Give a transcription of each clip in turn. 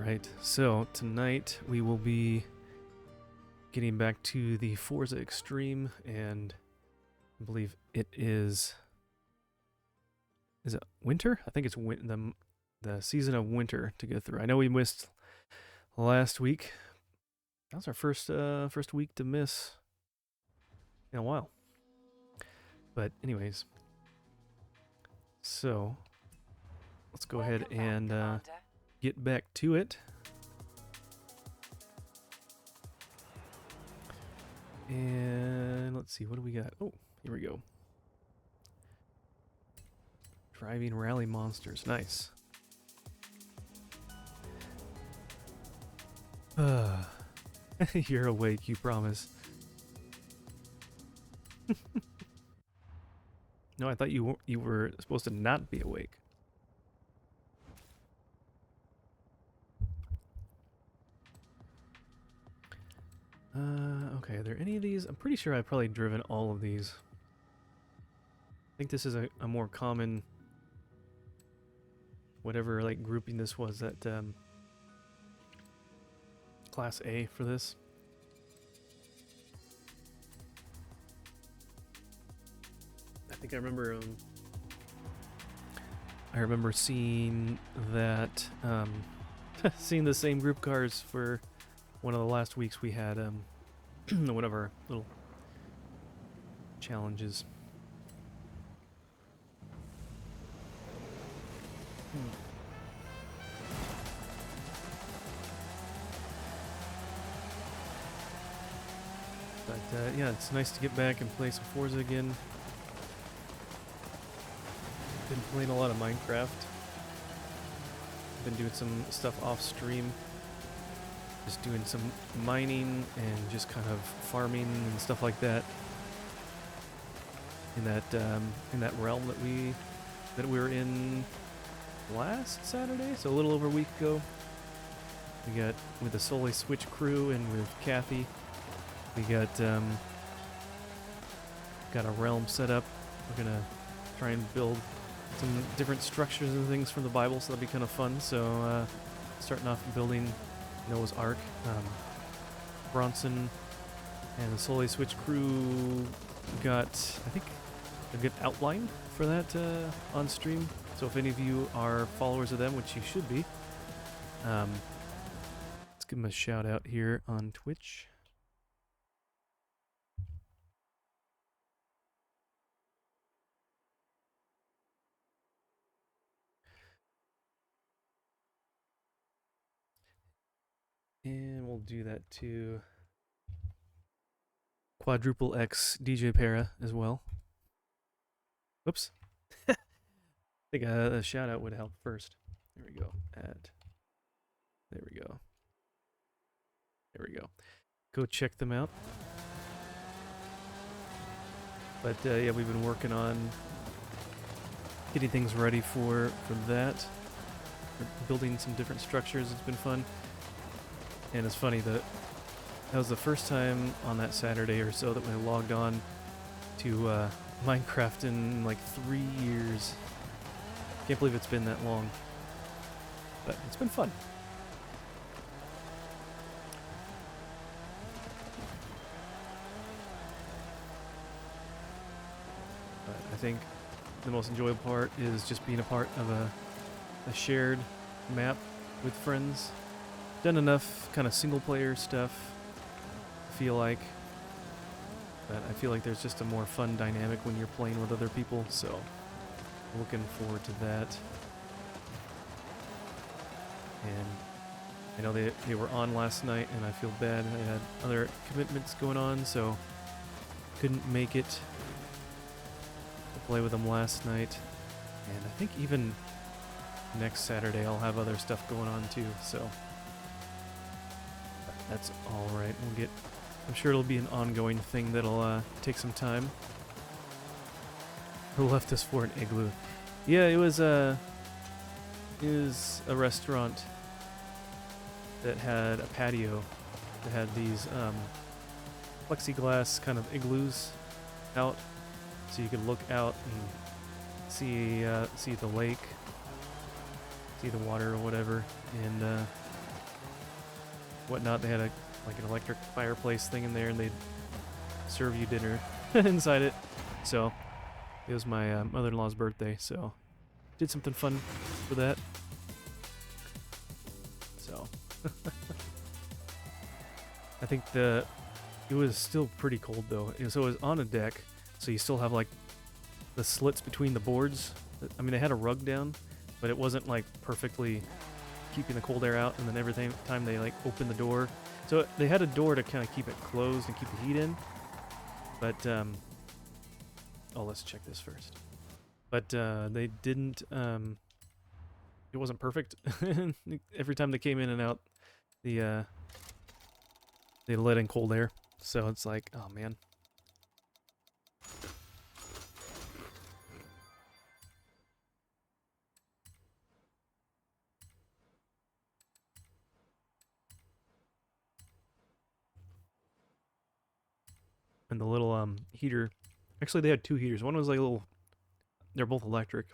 Alright, so tonight we will be getting back to the Forza Extreme, and I believe it is it winter? I think it's the season of winter to go through. I know we missed last week. That was our first week to miss in a while. But anyways, so let's go ahead and get back to it. And let's see, what do we got? Oh, here we go. Driving rally monsters, nice. You're awake, you promise. No, I thought you were supposed to not be awake. Okay, are there any of these? I'm pretty sure I've probably driven all of these. I think this is a more common, whatever like grouping this was, that Class A for this. I think I remember seeing that, seeing the same group cars for one of the last weeks we had, one of our little challenges. But yeah, it's nice to get back and play some Forza again. Been playing a lot of Minecraft. Been doing some stuff off stream. Just doing some mining and just kind of farming and stuff like that. In that realm that we were in last Saturday, so a little over a week ago. We got with the Solely Switch crew and with Kathy. We got a realm set up. We're gonna try and build some different structures and things from the Bible, so that'll be kind of fun. So starting off building Noah's Ark. Bronson and the Solely Switch crew got, I think, a good outline for that on stream. So if any of you are followers of them, which you should be, let's give them a shout out here on Twitch. And we'll do that to Quadruple X DJ Para as well. Whoops. I think a shout out would help first. There we go. There we go. There we go. Go check them out. But yeah, we've been working on getting things ready for that. We're building some different structures. It's been fun. And it's funny that was the first time on that Saturday or so that we logged on to Minecraft in like 3 years. Can't believe it's been that long. But it's been fun. But I think the most enjoyable part is just being a part of a shared map with friends. Done enough kind of single player stuff, I feel like, but I feel like there's just a more fun dynamic when you're playing with other people, so looking forward to that. And I know they were on last night, and I feel bad. I had other commitments going on, so couldn't make it to play with them last night. And I think even next Saturday I'll have other stuff going on too, so that's alright. I'm sure it'll be an ongoing thing that'll take some time. Who left us for an igloo? Yeah, it was a restaurant that had a patio that had these plexiglass kind of igloos out, so you could look out and see the lake, see the water or whatever, and whatnot. They had like an electric fireplace thing in there, and they'd serve you dinner inside it. So it was my mother-in-law's birthday, so did something fun for that. So I think it was still pretty cold though. So it was on a deck, so you still have like the slits between the boards. I mean, they had a rug down, but it wasn't like perfectly keeping the cold air out, and then every time they like opened the door, so they had a door to kind of keep it closed and keep the heat in, but oh, let's check this first. But they didn't, it wasn't perfect. Every time they came in and out, they let in cold air, so it's like, oh man. And the little heater, actually they had two heaters. One was like a little, they're both electric.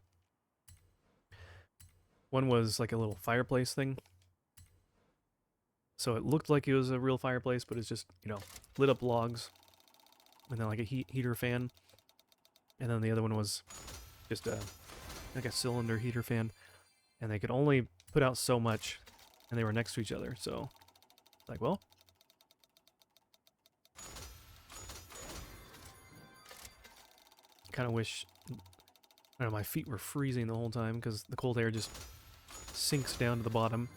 One was like a little fireplace thing, so it looked like it was a real fireplace, but it's just, you know, lit up logs, and then like a heater fan. And then the other one was just like a cylinder heater fan, and they could only put out so much, and they were next to each other, so like, well, kind of wish, I don't know, my feet were freezing the whole time because the cold air just sinks down to the bottom.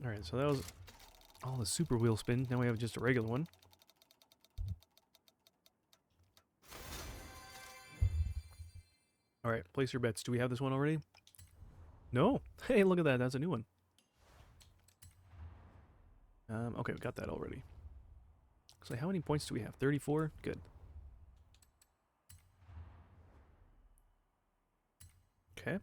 Alright, so that was all the super wheel spin. Now we have just a regular one. Alright, place your bets. Do we have this one already? No? Hey, look at that. That's a new one. Okay, we got that already. So how many points do we have? 34? Good. Okay.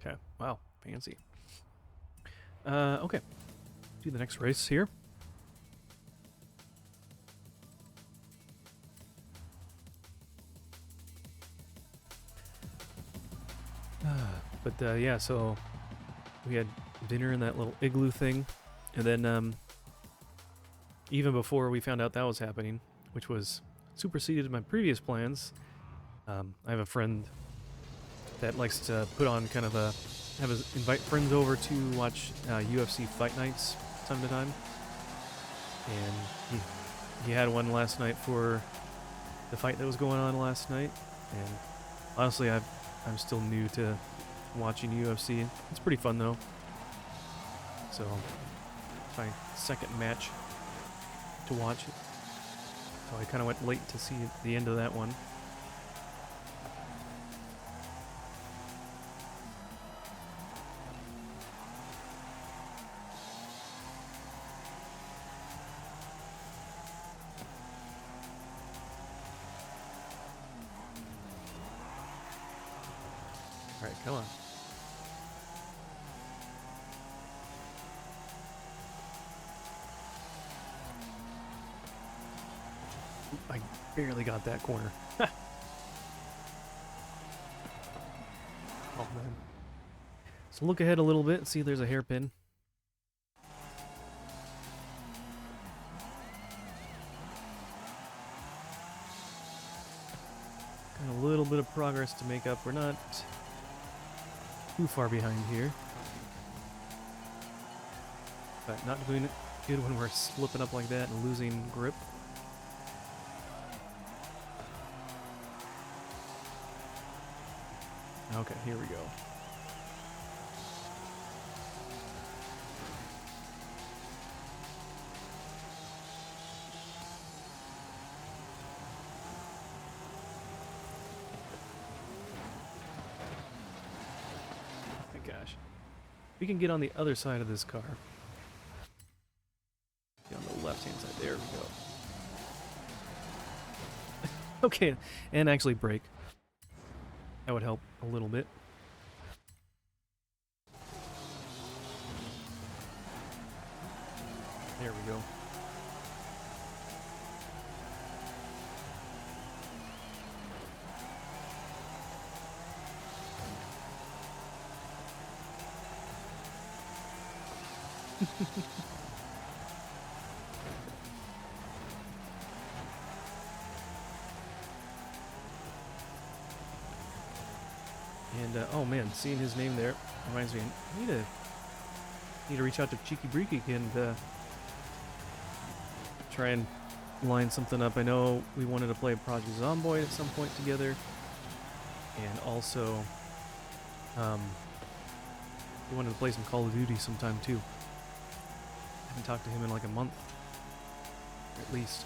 Okay. Wow. Fancy. Okay. Do the next race here. But yeah, so we had dinner in that little igloo thing, and then even before we found out that was happening, which was superseded my previous plans, I have a friend that likes to put on kind of a, invite friends over to watch UFC fight nights time to time, and he had one last night for the fight that was going on last night, and honestly I'm still new to watching UFC. It's pretty fun though. So my second match to watch it. So I kind of went late to see the end of that one. All right, come on. I barely got that corner. Oh man. So look ahead a little bit, see there's a hairpin. Got a little bit of progress to make up. We're not too far behind here. But not doing it good when we're slipping up like that and losing grip. Okay, here we go. Oh my gosh. We can get on the other side of this car. Get on the left-hand side. There we go. Okay, and actually brake. That would help a little bit. There we go. And oh man, seeing his name there reminds me. I need to reach out to Cheeky Breeky and try and line something up. I know we wanted to play Project Zomboid at some point together, and also we wanted to play some Call of Duty sometime too. I haven't talked to him in like a month, at least.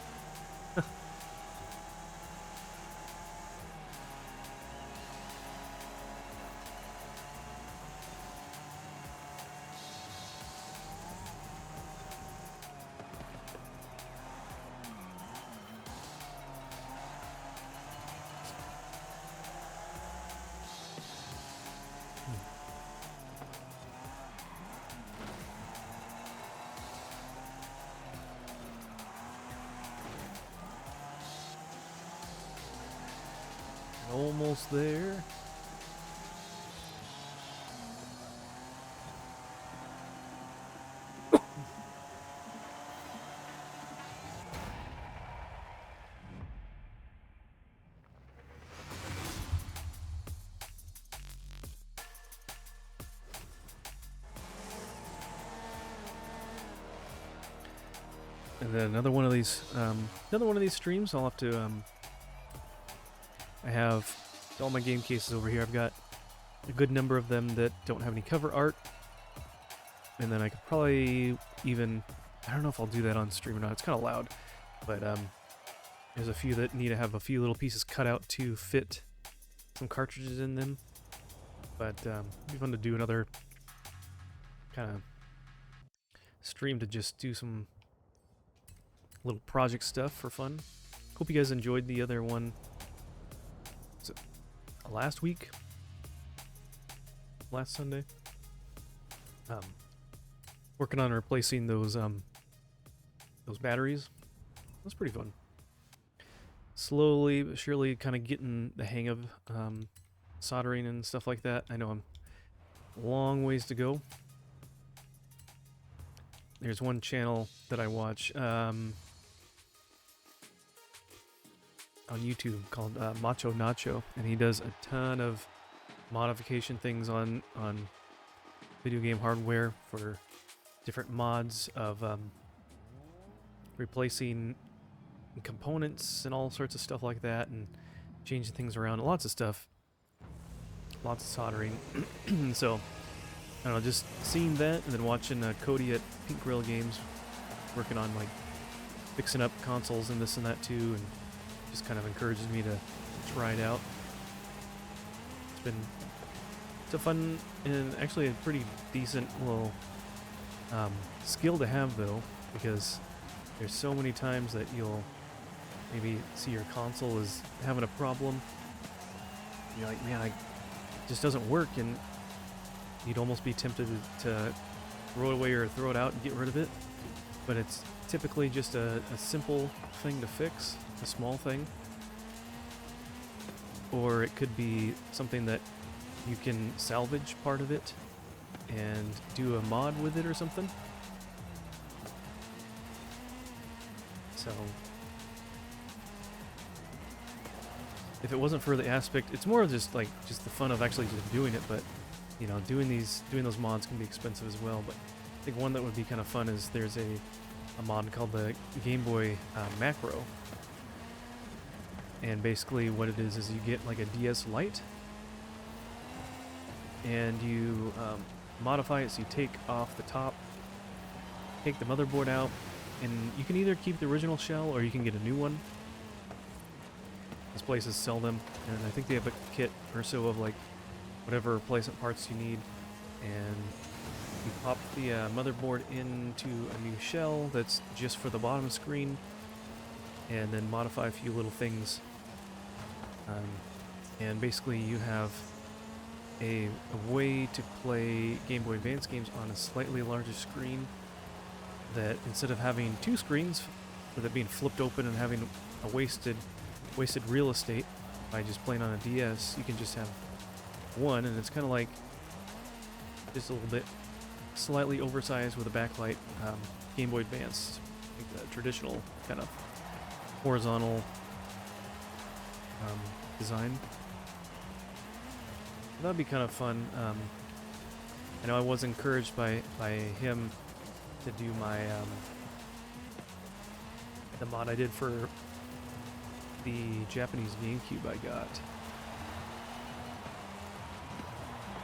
Almost there. And then another one of these streams. I'll have to. I have all my game cases over here. I've got a good number of them that don't have any cover art, and then I could probably even. I don't know if I'll do that on stream or not. It's kind of loud, but there's a few that need to have a few little pieces cut out to fit some cartridges in them. But it'd be fun to do another kind of stream to just do some little project stuff for fun. Hope you guys enjoyed the other one. Was it last week? Last Sunday? Working on replacing those batteries. That's pretty fun. Slowly but surely kind of getting the hang of soldering and stuff like that. I know I'm a long ways to go. There's one channel that I watch on YouTube called Macho Nacho, and he does a ton of modification things on video game hardware for different mods of replacing components and all sorts of stuff like that, and changing things around. Lots of stuff. Lots of soldering. So, I don't know, just seeing that and then watching Cody at Pink Grill Games working on like fixing up consoles and this and that too, and just kind of encourages me to try it out. It's a fun and actually a pretty decent little skill to have though, because there's so many times that you'll maybe see your console is having a problem. You're like, man, it just doesn't work, and you'd almost be tempted to throw it away or throw it out and get rid of it. But it's typically just a simple thing to fix, a small thing. Or it could be something that you can salvage part of it and do a mod with it or something. So if it wasn't for the aspect, it's more of just the fun of actually just doing it, but you know, doing those mods can be expensive as well. But I think one that would be kind of fun is there's a mod called the Game Boy Macro, and basically what it is you get like a DS Lite, and you modify it so you take off the top, take the motherboard out, and you can either keep the original shell or you can get a new one. These places sell them, and I think they have a kit or so of like whatever replacement parts you need, and you pop the motherboard into a new shell that's just for the bottom screen, and then modify a few little things, and basically you have a way to play Game Boy Advance games on a slightly larger screen, that instead of having two screens, with it being flipped open and having a wasted real estate by just playing on a DS, you can just have one, and it's kind of like just a little bit slightly oversized with a backlight Game Boy Advance, like the traditional kind of horizontal design. That'd be kind of fun. I know I was encouraged by him to do my the mod I did for the Japanese GameCube I got,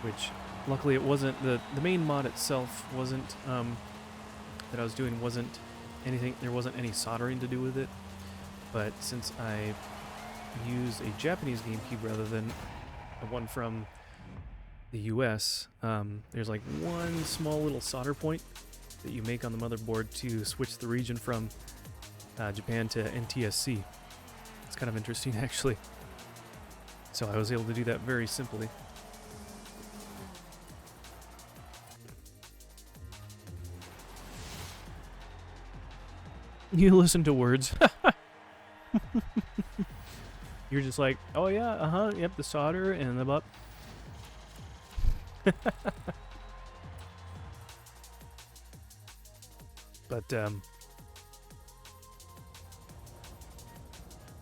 which luckily it wasn't the main mod itself wasn't that I was doing wasn't anything. There wasn't any soldering to do with it, but since I used a Japanese GameCube rather than the one from the US, there's like one small little solder point that you make on the motherboard to switch the region from Japan to NTSC. It's kind of interesting, actually. So I was able to do that very simply. You listen to words. You're just like, oh yeah, yep, the solder and the butt. But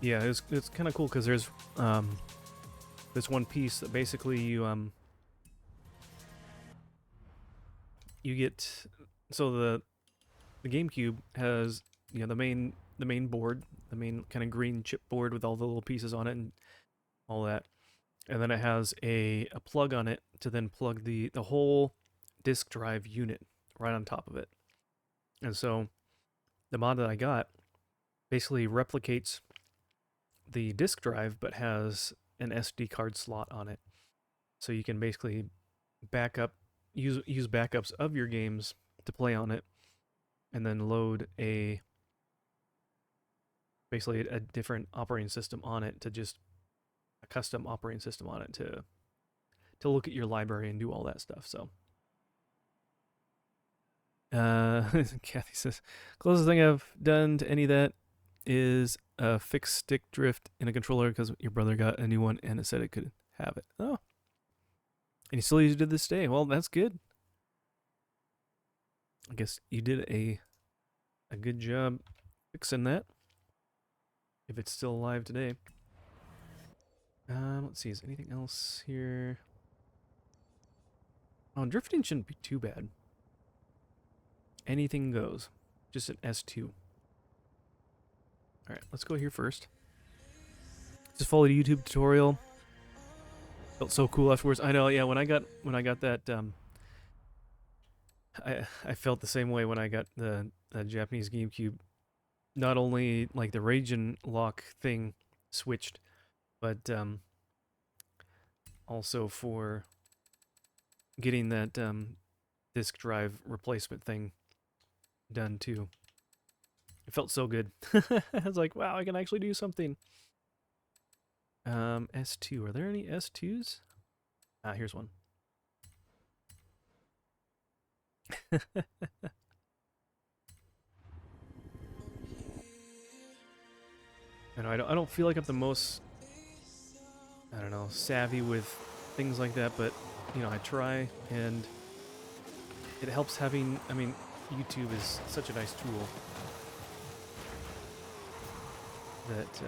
yeah, it's kind of cool because there's this one piece that basically you get, so the GameCube has, you know, the main board, the main kind of green chip board with all the little pieces on it and all that. And then it has a plug on it to then plug the whole disk drive unit right on top of it. And so the mod that I got basically replicates the disk drive but has an SD card slot on it. So you can basically use backups of your games to play on it, and then load basically a different operating system on it, to just a custom operating system on it to look at your library and do all that stuff. So Kathy says, closest thing I've done to any of that is a fixed stick drift in a controller because your brother got a new one and it said it could have it. Oh, and you still use it to this day. Well, that's good. I guess you did a good job fixing that, if it's still alive today. Let's see, is anything else here? Oh, drifting shouldn't be too bad. Anything goes. Just an S2. Alright, let's go here first. Just follow the YouTube tutorial. Felt so cool afterwards. I know, yeah, when I got that, I felt the same way when I got the Japanese GameCube. Not only like the region lock thing switched, but also for getting that disk drive replacement thing done too. It felt so good. I was like, wow, I can actually do something. S2. Are there any S2s? Ah, here's one. I know I don't feel like I'm the most, I don't know, savvy with things like that, but you know, I try, and it helps having, I mean, YouTube is such a nice tool that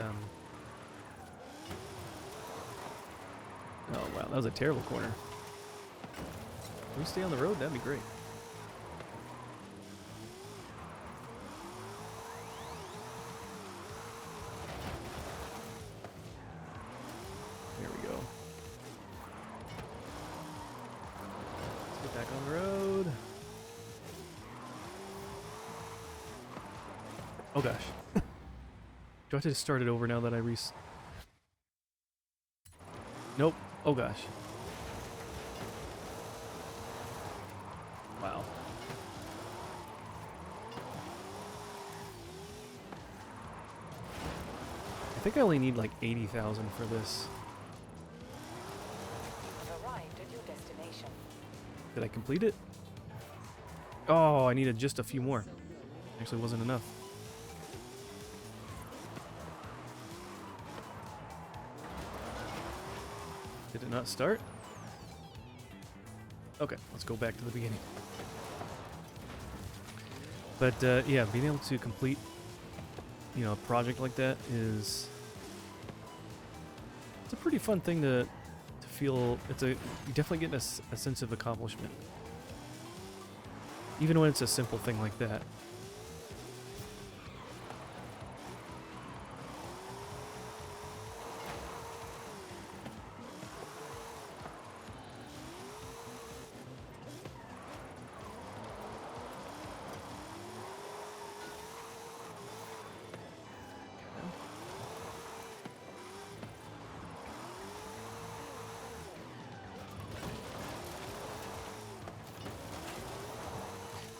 oh wow, that was a terrible corner. Can we stay on the road? That'd be great. There we go. Let's get back on the road. Oh gosh. Do I have to start it over now that I Nope. Oh gosh. Wow. I think I only need like 80,000 for this. Arrived at your destination. Did I complete it? Oh, I needed just a few more. Actually wasn't enough. Did it not start? Okay, let's go back to the beginning. But yeah, being able to complete, you know, a project like that is, it's a pretty fun thing to feel. You definitely get a sense of accomplishment, even when it's a simple thing like that.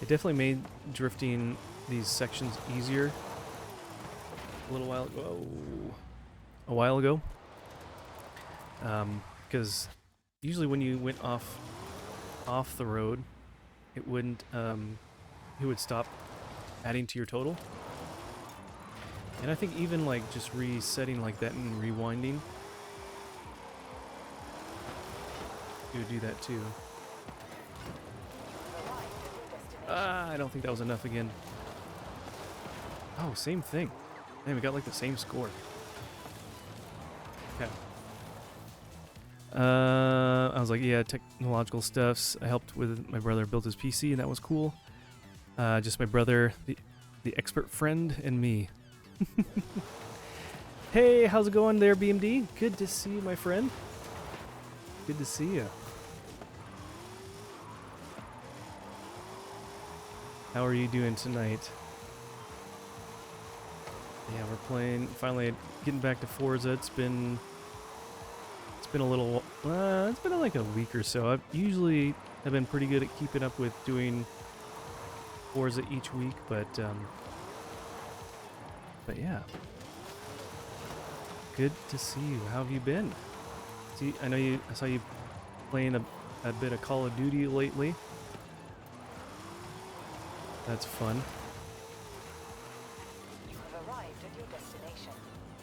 It definitely made drifting these sections easier a little while ago. A while ago. Because usually when you went off the road, it wouldn't it would stop adding to your total. And I think even like just resetting like that and rewinding, it would do that too. I don't think that was enough again. Oh, same thing. Man, we got like the same score. Okay. I was like, yeah, technological stuffs. I helped with my brother build his PC, and that was cool. Just my brother, the expert friend, and me. Hey, how's it going there, BMD? Good to see you, my friend. Good to see you. How are you doing tonight? Yeah, we're playing, finally getting back to Forza. It's been a little, it's been like a week or so. I've usually have been pretty good at keeping up with doing Forza each week, but yeah. Good to see you. How have you been? See, I saw you playing a bit of Call of Duty lately. That's fun. You have arrived at your destination.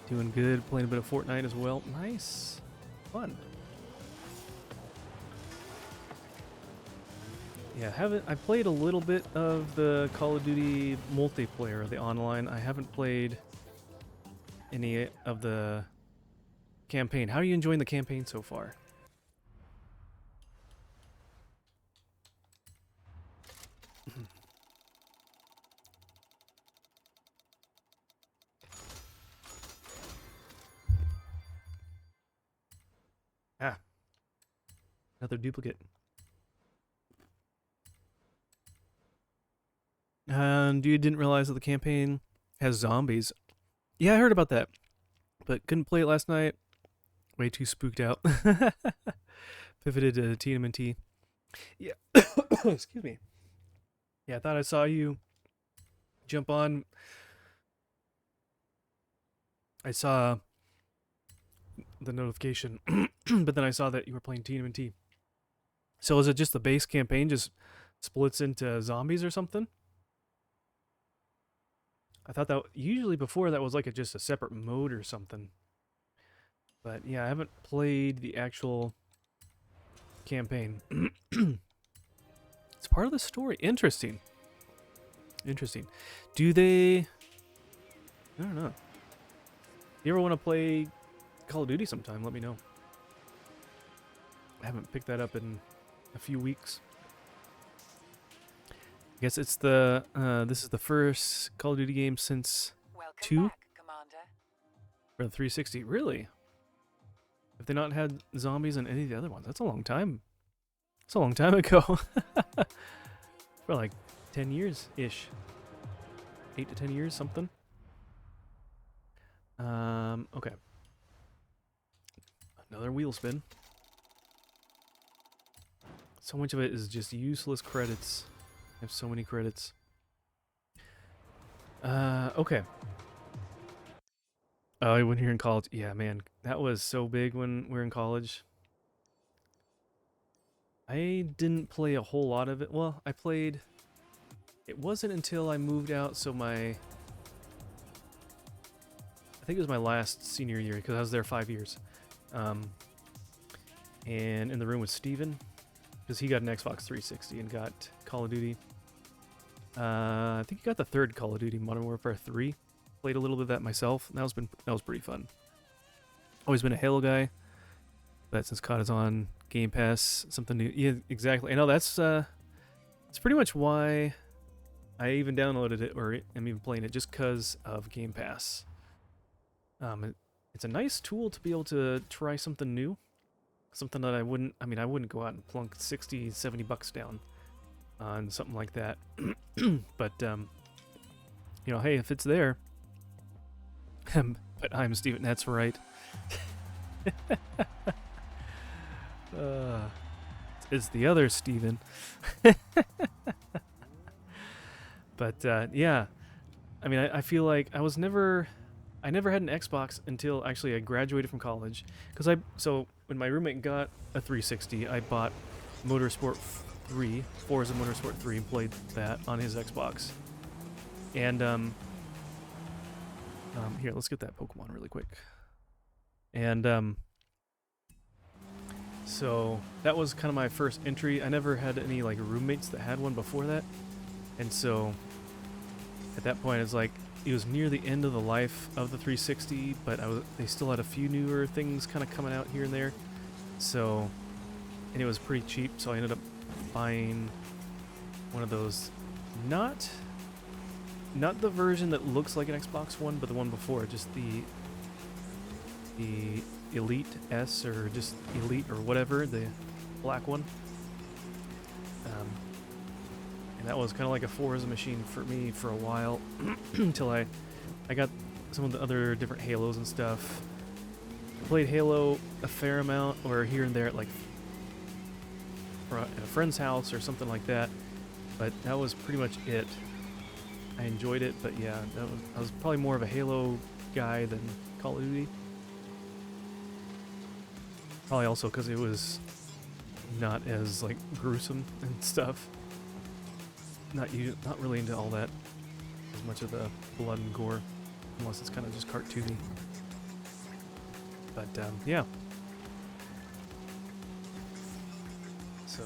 Doing good. Playing a bit of Fortnite as well. Nice. Fun. Yeah, I played a little bit of the Call of Duty multiplayer, the online. I haven't played any of the campaign. How are you enjoying the campaign so far? Ah, another duplicate. And you didn't realize that the campaign has zombies. Yeah, I heard about that, but couldn't play it last night. Way too spooked out. Pivoted to TMNT. Yeah. Excuse me. Yeah, I thought I saw you jump on. I saw the notification, but then I saw that you were playing TMNT. So is it just the base campaign just splits into zombies or something? I thought that usually before that was like just a separate mode or something. But yeah, I haven't played the actual campaign. It's part of the story. Interesting. Interesting. Do they... I don't know. You ever want to play Call of Duty sometime, let me know. I haven't picked that up in a few weeks. I guess it's the this is the first Call of Duty game since Welcome 2 back, Commander. for the 360. Really? Have they not had zombies in any of the other ones? That's a long time. It's a long time ago. For like 10 years-ish. 8 to 10 years, something. Okay. Another wheel spin. So much of it is just useless credits. I have so many credits. Okay. Oh, when you're in college. Yeah, man. That was so big when we were in college. I didn't play a whole lot of it. Well, I played it wasn't until I moved out, so I think it was my last senior year, because I was there 5 years. And in the room with Steven, because he got an Xbox 360 and got Call of Duty. I think he got the third Call of Duty, Modern Warfare 3. Played a little bit of that myself. And that was pretty fun. Always been a Halo guy, but since COD is on Game Pass, something new. Yeah, exactly. I know that's pretty much why I even downloaded it, or am even playing it, just because of Game Pass. It's a nice tool to be able to try something new. Something that I wouldn't go out and plunk 60, 70 bucks down on something like that. But, you know, hey, if it's there. But I'm Steven, that's right. It's the other Steven. But, yeah. I mean, I feel like I never had an Xbox until actually I graduated from college. So when my roommate got a 360, I bought Forza Motorsport 3, and played that on his Xbox. And here, let's get that Pokemon really quick. And so that was kind of my first entry. I never had any like roommates that had one before that, and so at that point it's like it was near the end of the life of the 360, but they still had a few newer things kind of coming out here and there. So, and it was pretty cheap, so I ended up buying one of those, not the version that looks like an Xbox One, but the one before, just the Elite S, or just Elite or whatever, the black one. And that was kind of like a Forza machine for me for a while, until I got some of the other different Halos and stuff. I played Halo a fair amount, or here and there at a friend's house or something like that, but that was pretty much it. I enjoyed it, but yeah, I was probably more of a Halo guy than Call of Duty. Probably also because it was not as like gruesome and stuff. Not really into all that, as much of the blood and gore, unless it's kind of just cartoony. But yeah. So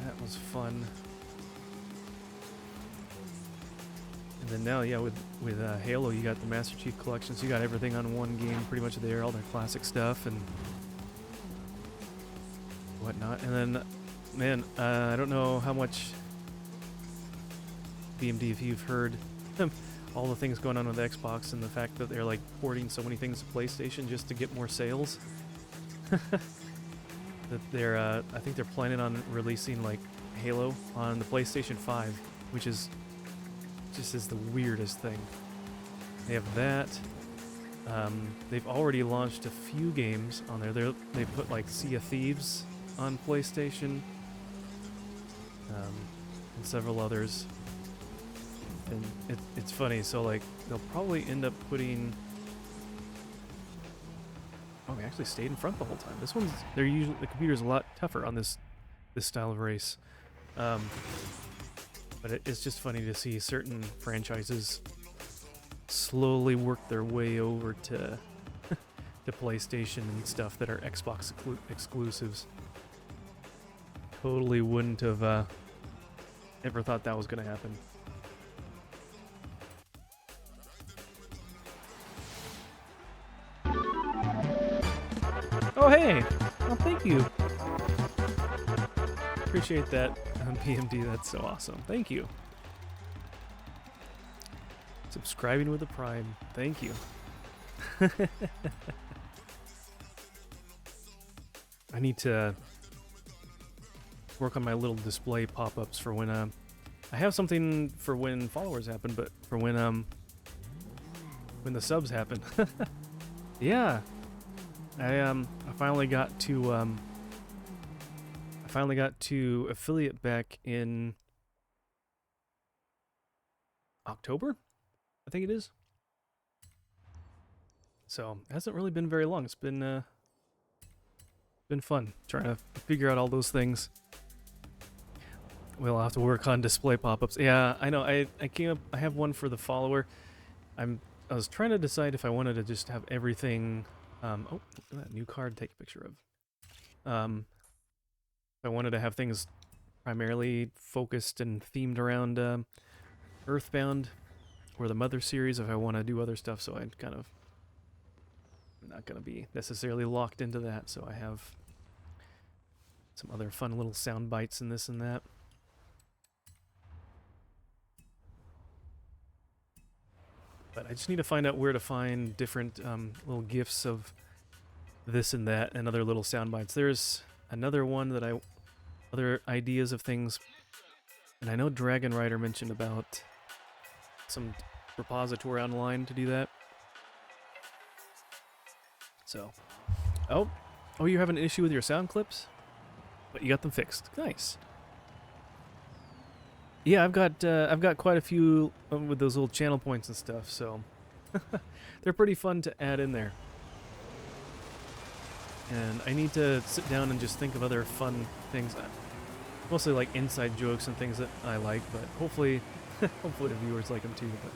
that was fun. And then now, yeah, with Halo, you got the Master Chief Collection, so you got everything on one game, pretty much there, all their classic stuff and whatnot. And then, man, I don't know how much BMD, if you've heard all the things going on with Xbox and the fact that they're like porting so many things to PlayStation just to get more sales. That they're, I think they're planning on releasing like Halo on the PlayStation 5, which is the weirdest thing. They have that. They've already launched a few games on there. They put like Sea of Thieves on PlayStation, and several others. And it's funny. So like they'll probably end up putting. Oh, we actually stayed in front the whole time. This one's the computer's a lot tougher on this style of race. But it's just funny to see certain franchises slowly work their way over to to PlayStation and stuff that are Xbox exclusives. Totally wouldn't have ever thought that was going to happen. Oh, hey! Oh, thank you. Appreciate that, PMD. That's so awesome. Thank you. Subscribing with a Prime. Thank you. I need to work on my little display pop-ups for when I have something for when followers happen, but for when the subs happen. Yeah. I finally got to affiliate back in October, I think it is. So it hasn't really been very long. It's been fun trying to figure out all those things. We'll have to work on display pop-ups. Yeah, I know. I came up. I have one for the follower. I was trying to decide if I wanted to just have everything. Oh, look at that new card to take a picture of. If I wanted to have things primarily focused and themed around Earthbound or the Mother series. If I want to do other stuff, so I'm not going to be necessarily locked into that. So I have some other fun little sound bites and this and that. But I just need to find out where to find different little gifs of this and that and other little sound bites. There's another one that other ideas of things, and I know Dragon Rider mentioned about some repository online to do that. So, oh, you have an issue with your sound clips, but you got them fixed. Nice. Yeah, I've got quite a few with those little channel points and stuff, so they're pretty fun to add in there. And I need to sit down and just think of other fun things, mostly like inside jokes and things that I like, but hopefully, hopefully the viewers like them too. But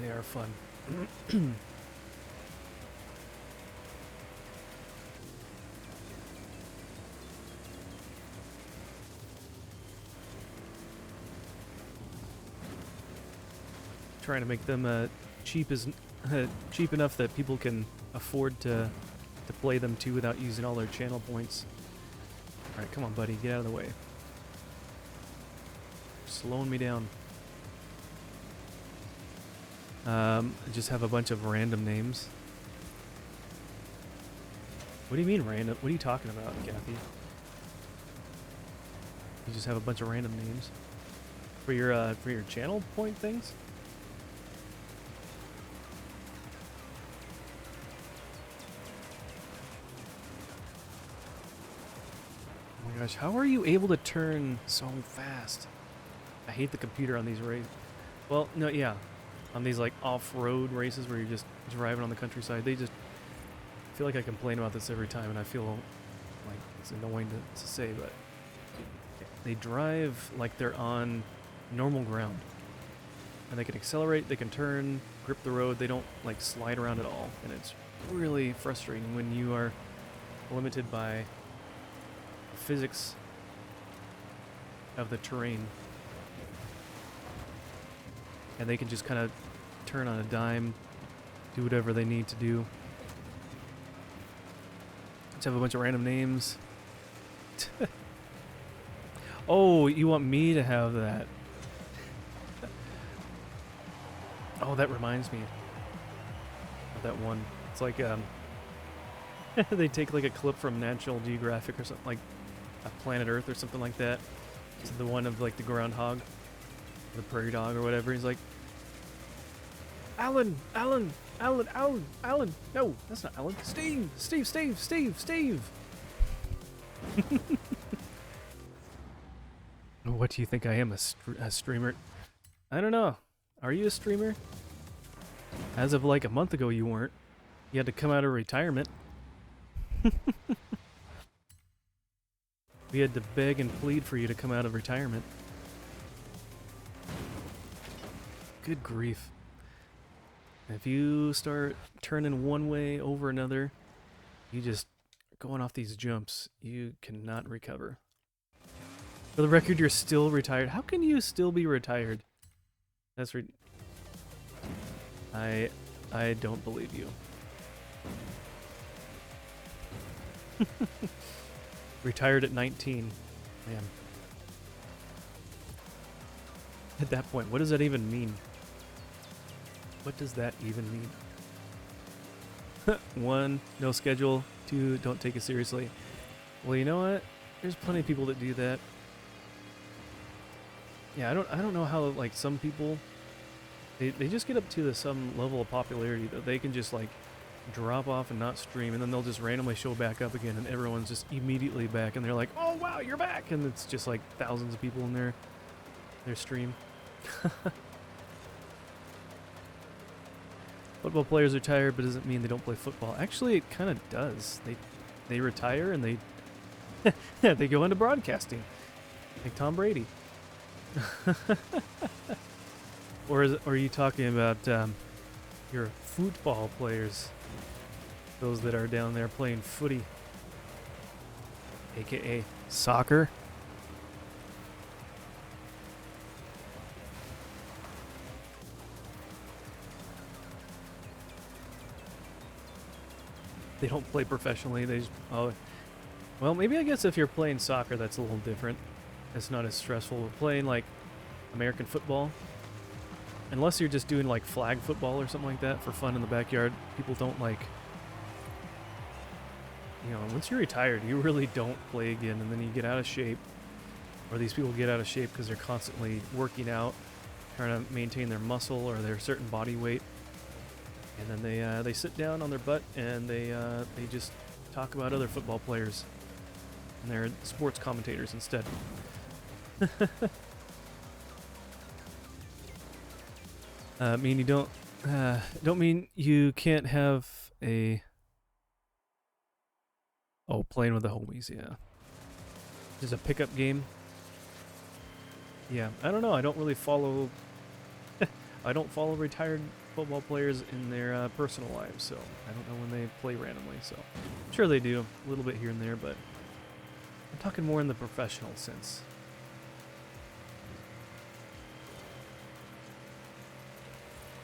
they are fun. Trying to make them cheap enough that people can afford to play them too without using all their channel points. All right, come on, buddy, get out of the way. Slowing me down. I just have a bunch of random names. What do you mean random? What are you talking about, Kathy? You just have a bunch of random names for your channel point things? Oh my gosh, how are you able to turn so fast? I hate the computer on these races. Well, no, yeah. On these like off-road races where you're just driving on the countryside, I feel like I complain about this every time, and I feel like it's annoying to say, but they drive like they're on normal ground. And they can accelerate, they can turn, grip the road, they don't like slide around at all. And it's really frustrating when you are limited by physics of the terrain. And they can just kind of turn on a dime, do whatever they need to do. Let's have a bunch of random names. Oh, you want me to have that? Oh, that reminds me of that one. It's like they take like a clip from National Geographic or something, like a Planet Earth or something like that. It's the one of like the groundhog, the prairie dog or whatever. He's like, Alan, no, that's not Alan. Steve. What do you think I am, a streamer? I don't know. Are you a streamer? As of like a month ago, you weren't. You had to come out of retirement. We had to beg and plead for you to come out of retirement. Good grief. If you start turning one way over another, you just going off these jumps, you cannot recover. For the record, you're still retired. How can you still be retired? That's I don't believe you. Retired at 19. Man. At that point, what does that even mean? What does that even mean? 1, no schedule. 2, don't take it seriously. Well, you know what? There's plenty of people that do that. Yeah, I don't know how like some people they just get up to some level of popularity that they can just like drop off and not stream, and then they'll just randomly show back up again, and everyone's just immediately back, and they're like, "Oh wow, you're back!" And it's just like thousands of people in their stream. Football players are tired, but doesn't mean they don't play football. Actually, it kind of does. They retire and they They go into broadcasting, like Tom Brady. Or are you talking about your football players? Those that are down there playing footy, aka soccer. They don't play professionally. They just, oh, well, maybe I guess if you're playing soccer, that's a little different. It's not as stressful. But playing like American football, unless you're just doing like flag football or something like that for fun in the backyard, people don't like. You know, once you're retired, you really don't play again, and then you get out of shape. Or these people get out of shape because they're constantly working out, trying to maintain their muscle or their certain body weight. And then they sit down on their butt and they just talk about other football players, and they're sports commentators instead. Mean you don't mean you can't have a playing with the homies, yeah. Just a pickup game. Yeah, I don't know. I don't really follow. I don't follow retired football players in their personal lives, so I don't know when they play randomly. So I'm sure they do a little bit here and there, but I'm talking more in the professional sense.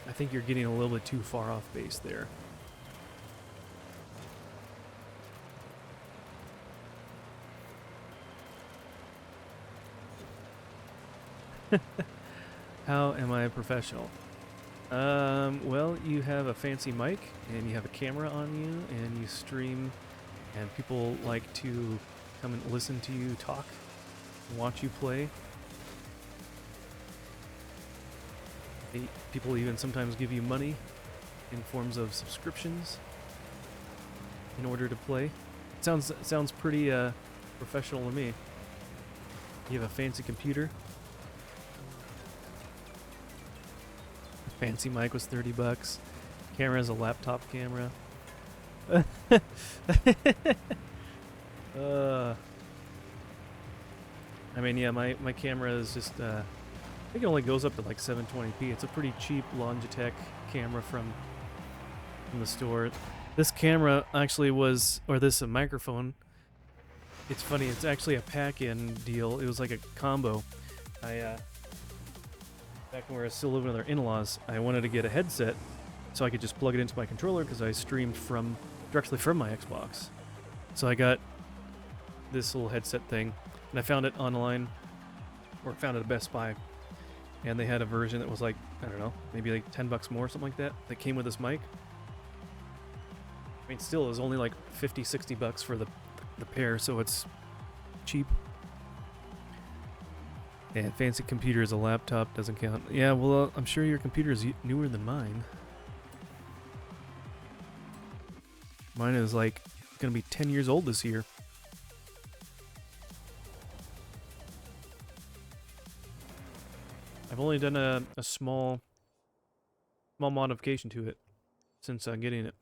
I think you're getting a little bit too far off base there. How am I a professional? Well, you have a fancy mic, and you have a camera on you, and you stream, and people like to come and listen to you talk, and watch you play. People even sometimes give you money in forms of subscriptions in order to play. Sounds pretty professional to me. You have a fancy computer. Fancy mic was $30. Camera is a laptop camera. I mean, yeah, my camera is just, I think it only goes up to like 720p. It's a pretty cheap Logitech camera from the store. This camera actually was, or this microphone, it's funny, it's actually a pack-in deal. It was like a combo. Back when we were still living with our in-laws, I wanted to get a headset so I could just plug it into my controller because I streamed directly from my Xbox. So I got this little headset thing, and I found it online, or found it at Best Buy, and they had a version that was like, I don't know, maybe like $10 more, something like that came with this mic. I mean, still, it was only like $50-$60 for the pair, so it's cheap. And fancy computer is a laptop, doesn't count. Yeah, well, I'm sure your computer is newer than mine. Mine is like gonna be 10 years old this year. I've only done a small modification to it since getting it.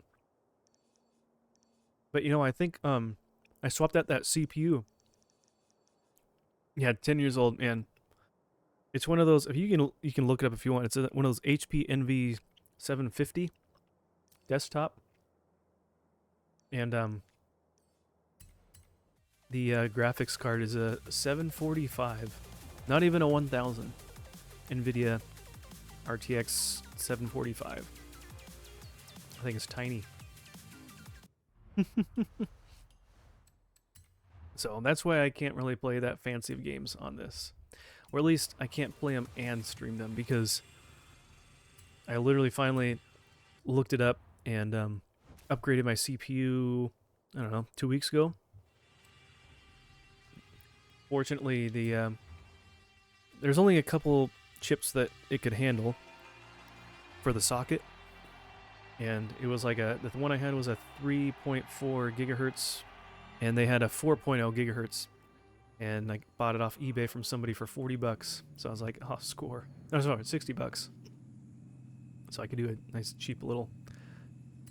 But you know, I think I swapped out that CPU. Yeah, 10 years old, and it's one of those. If you can look it up if you want. It's one of those HP Envy 750 desktop, and the graphics card is a 745, not even a 1000. NVIDIA RTX 745. I think it's tiny. So that's why I can't really play that fancy of games on this. Or at least I can't play them and stream them because I literally finally looked it up and upgraded my CPU, I don't know, 2 weeks ago. Fortunately, there's only a couple chips that it could handle for the socket. And it was like the one I had was a 3.4 gigahertz, and they had a 4.0 gigahertz. And I bought it off eBay from somebody for $40. So I was like, oh, score. No, sorry, $60. So I could do a nice, cheap little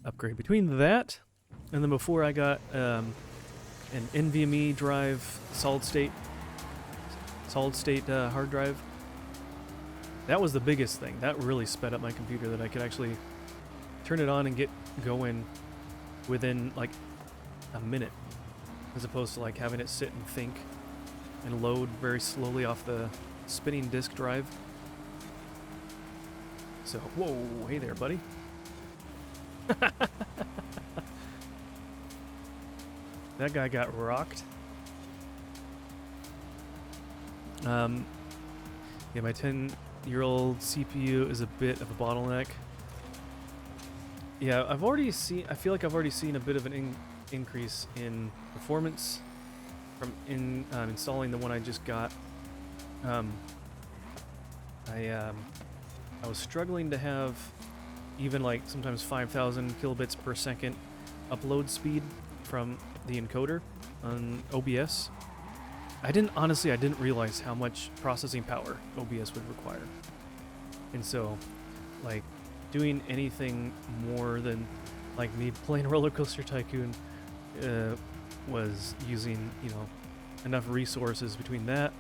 upgrade. Between that, and then before I got an NVMe drive, solid state hard drive. That was the biggest thing. That really sped up my computer, that I could actually turn it on and get going within like a minute, as opposed to like having it sit and think and load very slowly off the spinning disk drive. So, whoa, hey there, buddy. That guy got rocked. Yeah, my 10-year-old CPU is a bit of a bottleneck. Yeah, I feel like I've already seen a bit of an increase in performance from installing the one I just got. I was struggling to have even like sometimes 5,000 kilobits per second upload speed from the encoder on OBS. I didn't realize how much processing power OBS would require. And so, like, doing anything more than, like, me playing Roller Coaster Tycoon was using, enough resources between that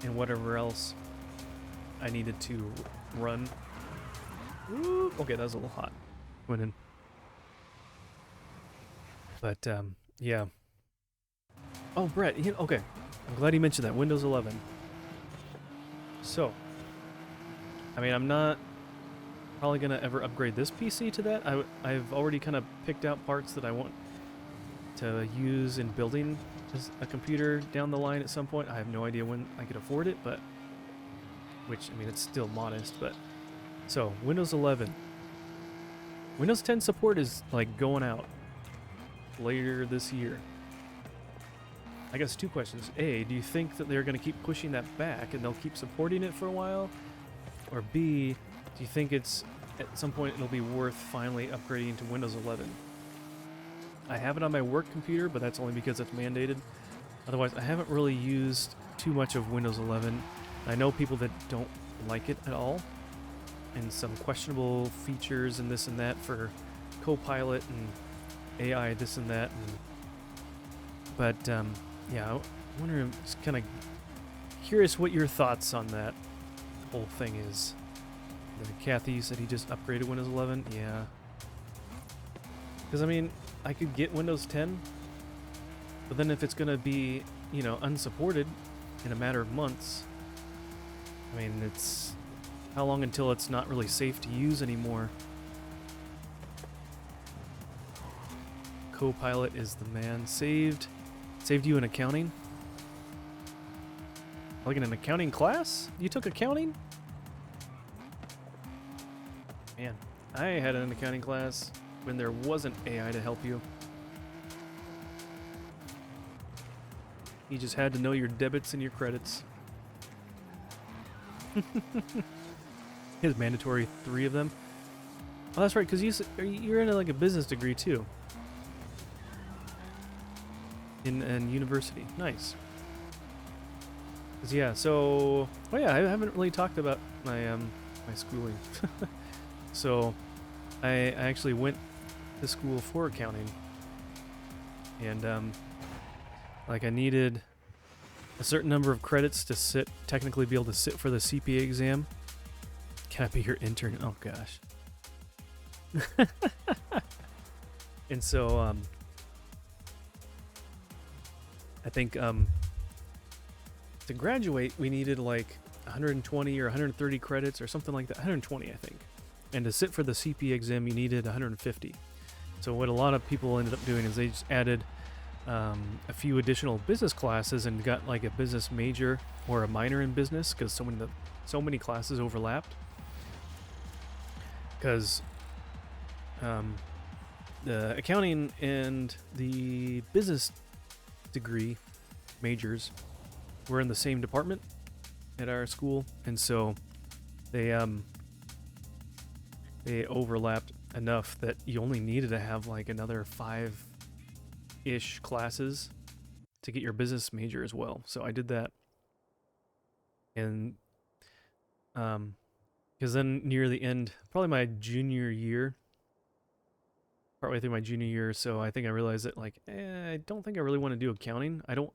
and whatever else I needed to run. Ooh, okay, that was a little hot. Went in. But, yeah. Oh, Brett, okay. I'm glad you mentioned that. Windows 11. So, I mean, I'm not probably going to ever upgrade this PC to that. I've already kind of picked out parts that I want to use in building just a computer down the line at some point. I have no idea when I could afford it, but... Which, I mean, it's still modest, but... So, Windows 11. Windows 10 support is, like, going out later this year. I guess two questions. A, do you think that they're going to keep pushing that back and they'll keep supporting it for a while? Or B, do you think it's at some point it'll be worth finally upgrading to Windows 11? I have it on my work computer, but that's only because it's mandated. Otherwise, I haven't really used too much of Windows 11. I know people that don't like it at all, and some questionable features and this and that for Copilot and AI this and that. But yeah, I wonder, I'm just kind of curious what your thoughts on that whole thing is. Kathy said he just upgraded Windows 11. Yeah. Because, I mean, I could get Windows 10, but then if it's going to be, unsupported in a matter of months, I mean, it's... How long until it's not really safe to use anymore? Copilot is the man. Saved you in accounting? Like in an accounting class? You took accounting? Man, I had an accounting class when there wasn't AI to help you. You just had to know your debits and your credits. He has mandatory 3 of them. Oh, that's right, because you're in like a business degree too. In university. Nice. Yeah, so... Oh yeah, I haven't really talked about my my schooling. So, I actually went to school for accounting. And, like, I needed a certain number of credits to technically be able to sit for the CPA exam. Can I be your intern? Oh, gosh. And so, I think, to graduate, we needed, like, 120 or 130 credits or something like that. 120, I think. And to sit for the CPA exam, you needed 150. So what a lot of people ended up doing is they just added a few additional business classes and got like a business major or a minor in business because so many classes overlapped. Because the accounting and the business degree majors were in the same department at our school, and so they overlapped enough that you only needed to have like another 5-ish classes to get your business major as well. So I did that. And because then near the end, probably my junior year, partway through my junior year, so I think I realized that like I don't think I really want to do accounting. I don't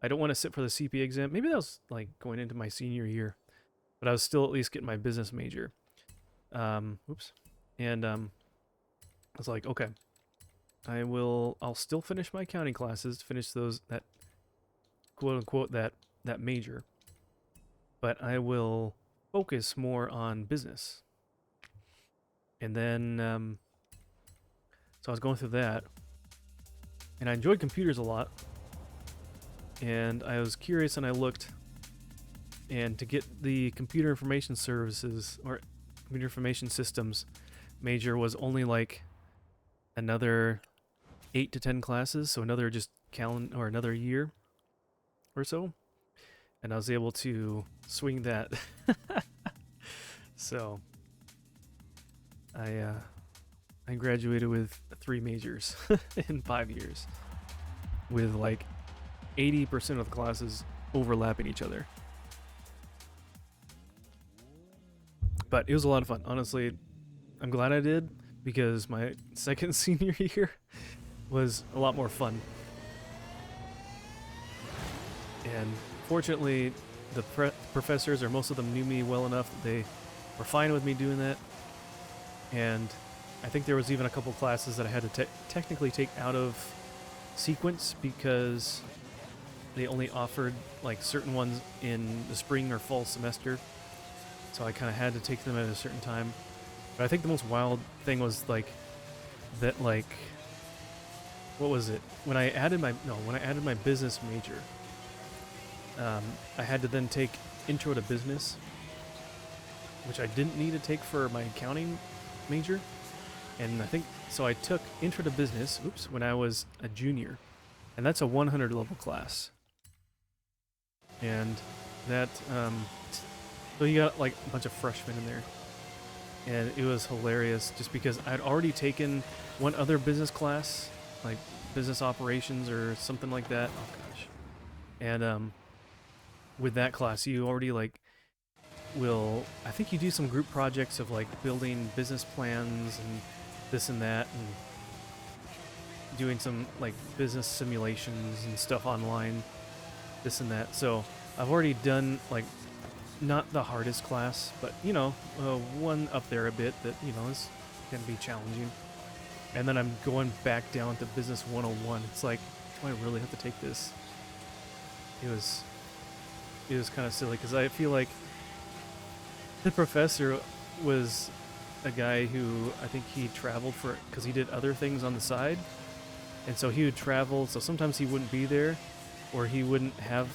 want to sit for the CPA exam. Maybe that was like going into my senior year, but I was still at least getting my business major. Oops, and I was like, okay, I'll still finish my accounting classes, finish those that quote unquote that major, but I will focus more on business. And then so I was going through that, and I enjoyed computers a lot. And I was curious, and I looked, and to get the computer information services or computer information systems major was only like another 8 to 10 classes, so another just or another year or so, and I was able to swing that. So I graduated with 3 majors in 5 years, with like 80% of the classes overlapping each other. But it was a lot of fun. Honestly, I'm glad I did, because my second senior year was a lot more fun. And fortunately, the professors, or most of them, knew me well enough that they were fine with me doing that. And I think there was even a couple classes that I had to technically take out of sequence, because they only offered like certain ones in the spring or fall semester, so I kind of had to take them at a certain time. But I think the most wild thing was like that, like, what was it, when I added my business major, I had to then take intro to business, which I didn't need to take for my accounting major. And I think so I took intro to business when I was a junior, and that's a 100 level class. And that so you got like a bunch of freshmen in there, and it was hilarious just because I'd already taken one other business class, like business operations or something like that. Oh gosh. And with that class you already like I think you do some group projects of like building business plans and this and that, and doing some like business simulations and stuff online, this and that. So I've already done like not the hardest class, but you know, one up there a bit that, you know, is can be challenging. And then I'm going back down to business 101. It's like, do I really have to take this? It was kind of silly, because I feel like the professor was a guy who, I think he traveled because he did other things on the side, and so he would travel, so sometimes he wouldn't be there, or he wouldn't have,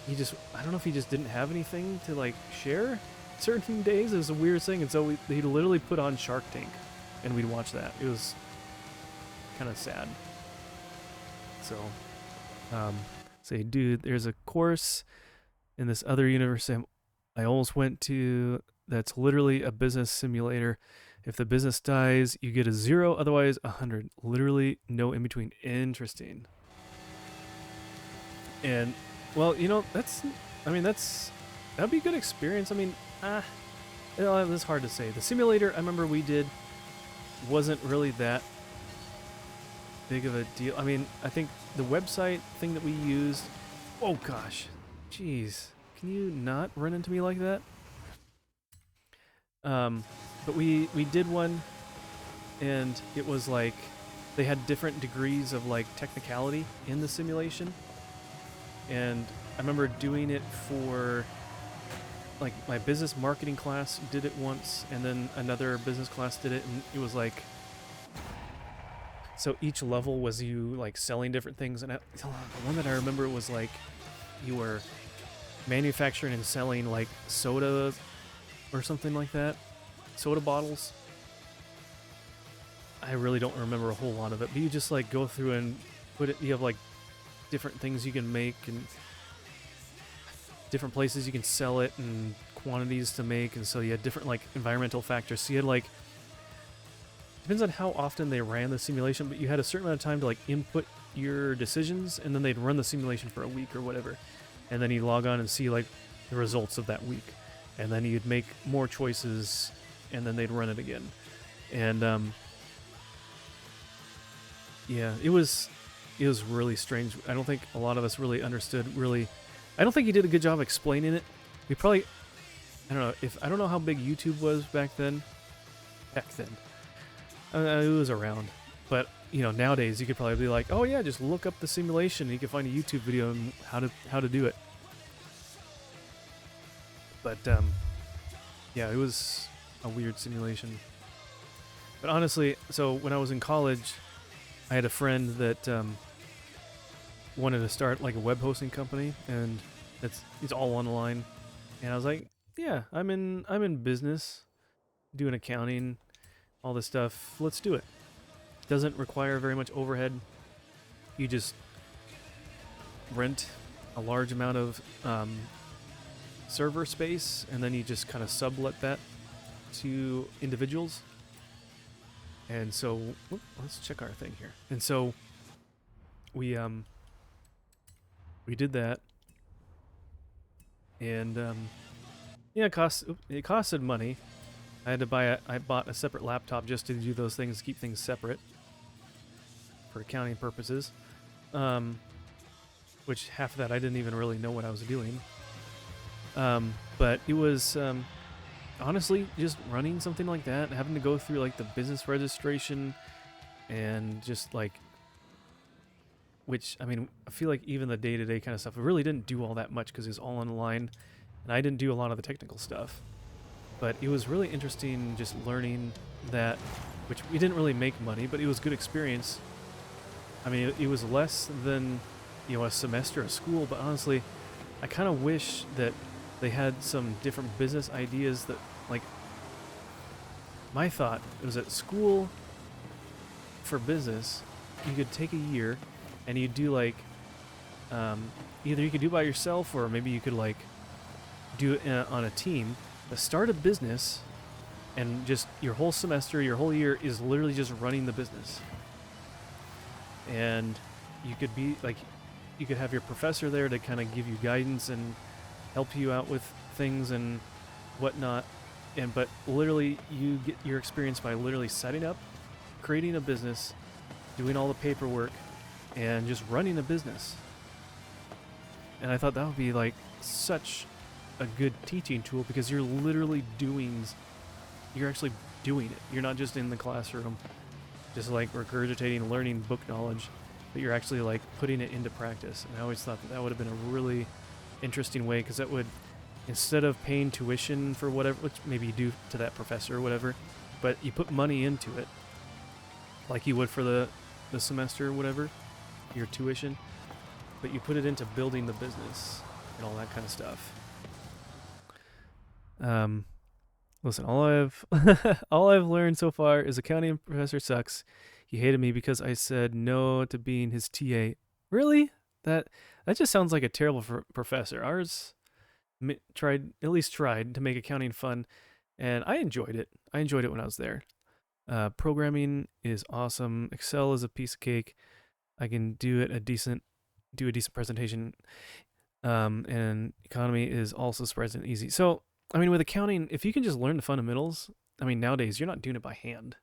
I don't know if he just didn't have anything to like share certain days. It was a weird thing, and so he'd literally put on Shark Tank, and we'd watch that. It was kind of sad. So, say, dude, there's a course in this other university I almost went to that's literally a business simulator. If the business dies, you get a 0, otherwise 100. Literally no in between. Interesting. And, well, you know, that'd be a good experience. I mean, you know, it's hard to say. The simulator I remember we did wasn't really that big of a deal. I mean, I think the website thing that we used, oh gosh, jeez, can you not run into me like that? But we did one, and it was like they had different degrees of like technicality in the simulation, and I remember doing it for like my business marketing class did it once, and then another business class did it, and it was like, so each level was you like selling different things, and the one that I remember was like you were manufacturing and selling like soda or something like that, soda bottles. I really don't remember a whole lot of it, but you just like go through and put it, you have like different things you can make and different places you can sell it and quantities to make, and so you had different like environmental factors. So you had like, depends on how often they ran the simulation, but you had a certain amount of time to like input your decisions, and then they'd run the simulation for a week or whatever, and then you log on and see like the results of that week, and then you'd make more choices, and then they'd run it again. And Yeah, it was really strange. I don't think a lot of us really understood. Really, I don't think he did a good job explaining it. We probably, I don't know how big YouTube was back then. Back then, it was around, but nowadays you could probably be like, oh yeah, just look up the simulation. And you can find a YouTube video on how to do it. But yeah, it was a weird simulation. But honestly, so when I was in college, I had a friend that wanted to start like a web hosting company, and it's all online. And I was like, yeah, I'm in business, doing accounting, all this stuff. Let's do it. Doesn't require very much overhead. You just rent a large amount of server space, and then you just kind of sublet that to individuals. And so, let's check our thing here. And so, we did that, and yeah, it costed money. I bought a separate laptop just to do those things, keep things separate for accounting purposes. Which half of that I didn't even really know what I was doing. But it was honestly just running something like that, having to go through like the business registration and just like, which I mean, I feel like even the day-to-day kind of stuff, I really didn't do all that much because it was all online, and I didn't do a lot of the technical stuff. But it was really interesting just learning that, which we didn't really make money, but it was good experience. I mean, it was less than, a semester of school, but honestly, I kind of wish that they had some different business ideas that, like, my thought was at school for business, you could take a year and you do like, either you could do it by yourself or maybe you could like do it on a team, but start a business, and just your whole semester, your whole year is literally just running the business. And you could be like, you could have your professor there to kind of give you guidance and help you out with things and whatnot. But literally you get your experience by literally setting up, creating a business, doing all the paperwork, and just running a business. And I thought that would be like such a good teaching tool, because you're actually doing it. You're not just in the classroom just like regurgitating, learning book knowledge, but you're actually like putting it into practice. And I always thought that would have been a really interesting way, because that would, instead of paying tuition for whatever, which maybe you do to that professor or whatever, but you put money into it like you would for the semester or whatever, your tuition, but you put it into building the business and all that kind of stuff. Listen, all I've learned so far is accounting professor sucks. He hated me because I said no to being his TA. Really? That just sounds like a terrible professor. Ours tried to make accounting fun, and I enjoyed it. I enjoyed it when I was there. Programming is awesome. Excel is a piece of cake. I can do a decent presentation. And economy is also surprisingly and easy. So, I mean, with accounting, if you can just learn the fundamentals, I mean, nowadays you're not doing it by hand.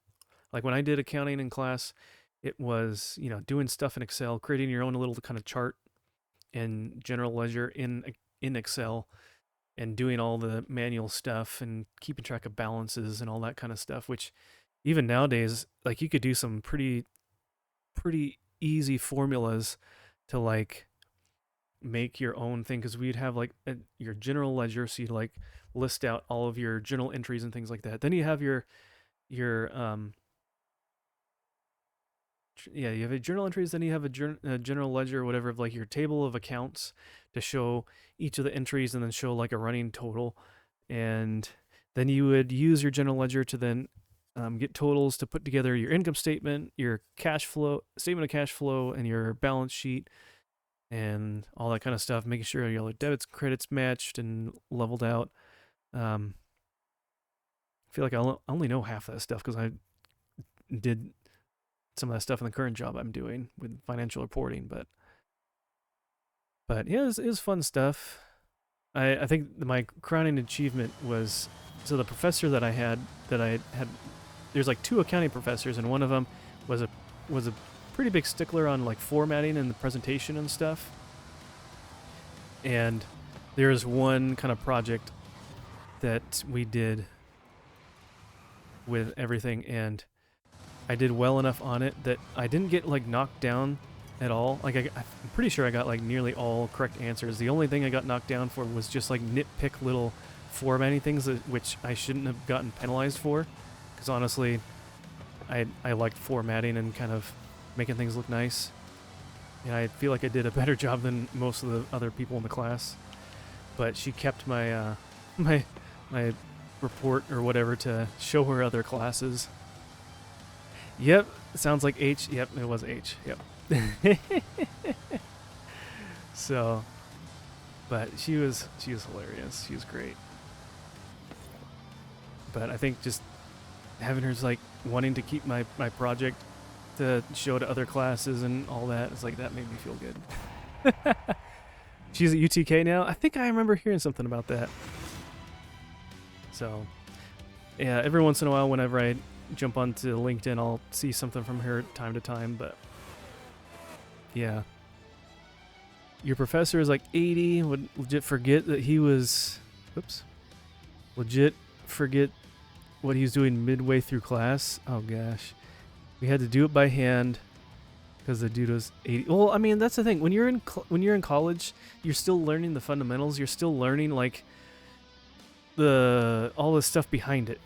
Like when I did accounting in class, it was, doing stuff in Excel, creating your own little kind of chart in general ledger in Excel, and doing all the manual stuff and keeping track of balances and all that kind of stuff, which even nowadays, like you could do some pretty easy formulas to like make your own thing, because we'd have like your general ledger, so you'd like list out all of your journal entries and things like that. Then you have your you have a journal entries, then you have a general ledger or whatever, of like your table of accounts to show each of the entries and then show like a running total. And then you would use your general ledger to then get totals to put together your income statement, your statement of cash flow, and your balance sheet, and all that kind of stuff, making sure your debits, credits matched and leveled out. I feel like I only know half that stuff because I did some of that stuff in the current job I'm doing with financial reporting, but yeah, it was fun stuff. I think my crowning achievement was, so the professor that I had, there's like two accounting professors, and one of them was a pretty big stickler on like formatting and the presentation and stuff. And there's one kind of project that we did with everything, and I did well enough on it that I didn't get like knocked down at all. Like I'm pretty sure I got like nearly all correct answers. The only thing I got knocked down for was just like nitpick little formatting things which I shouldn't have gotten penalized for, because honestly I liked formatting and kind of making things look nice, and I feel like I did a better job than most of the other people in the class. But she kept my my report or whatever to show her other classes. Yep, sounds like H. Yep, it was H. Yep. So, but she was hilarious. She was great. But I think just having her like wanting to keep my project to show to other classes and all that, it's like that made me feel good. She's at UTK now. I think I remember hearing something about that. So, yeah, every once in a while, whenever I jump onto LinkedIn, I'll see something from her time to time. But yeah, your professor is like 80. Would legit forget that he was. Oops. Legit forget what he was doing midway through class. Oh gosh, we had to do it by hand because the dude was 80. Well, I mean that's the thing. When you're in college, you're still learning the fundamentals. You're still learning like all the stuff behind it.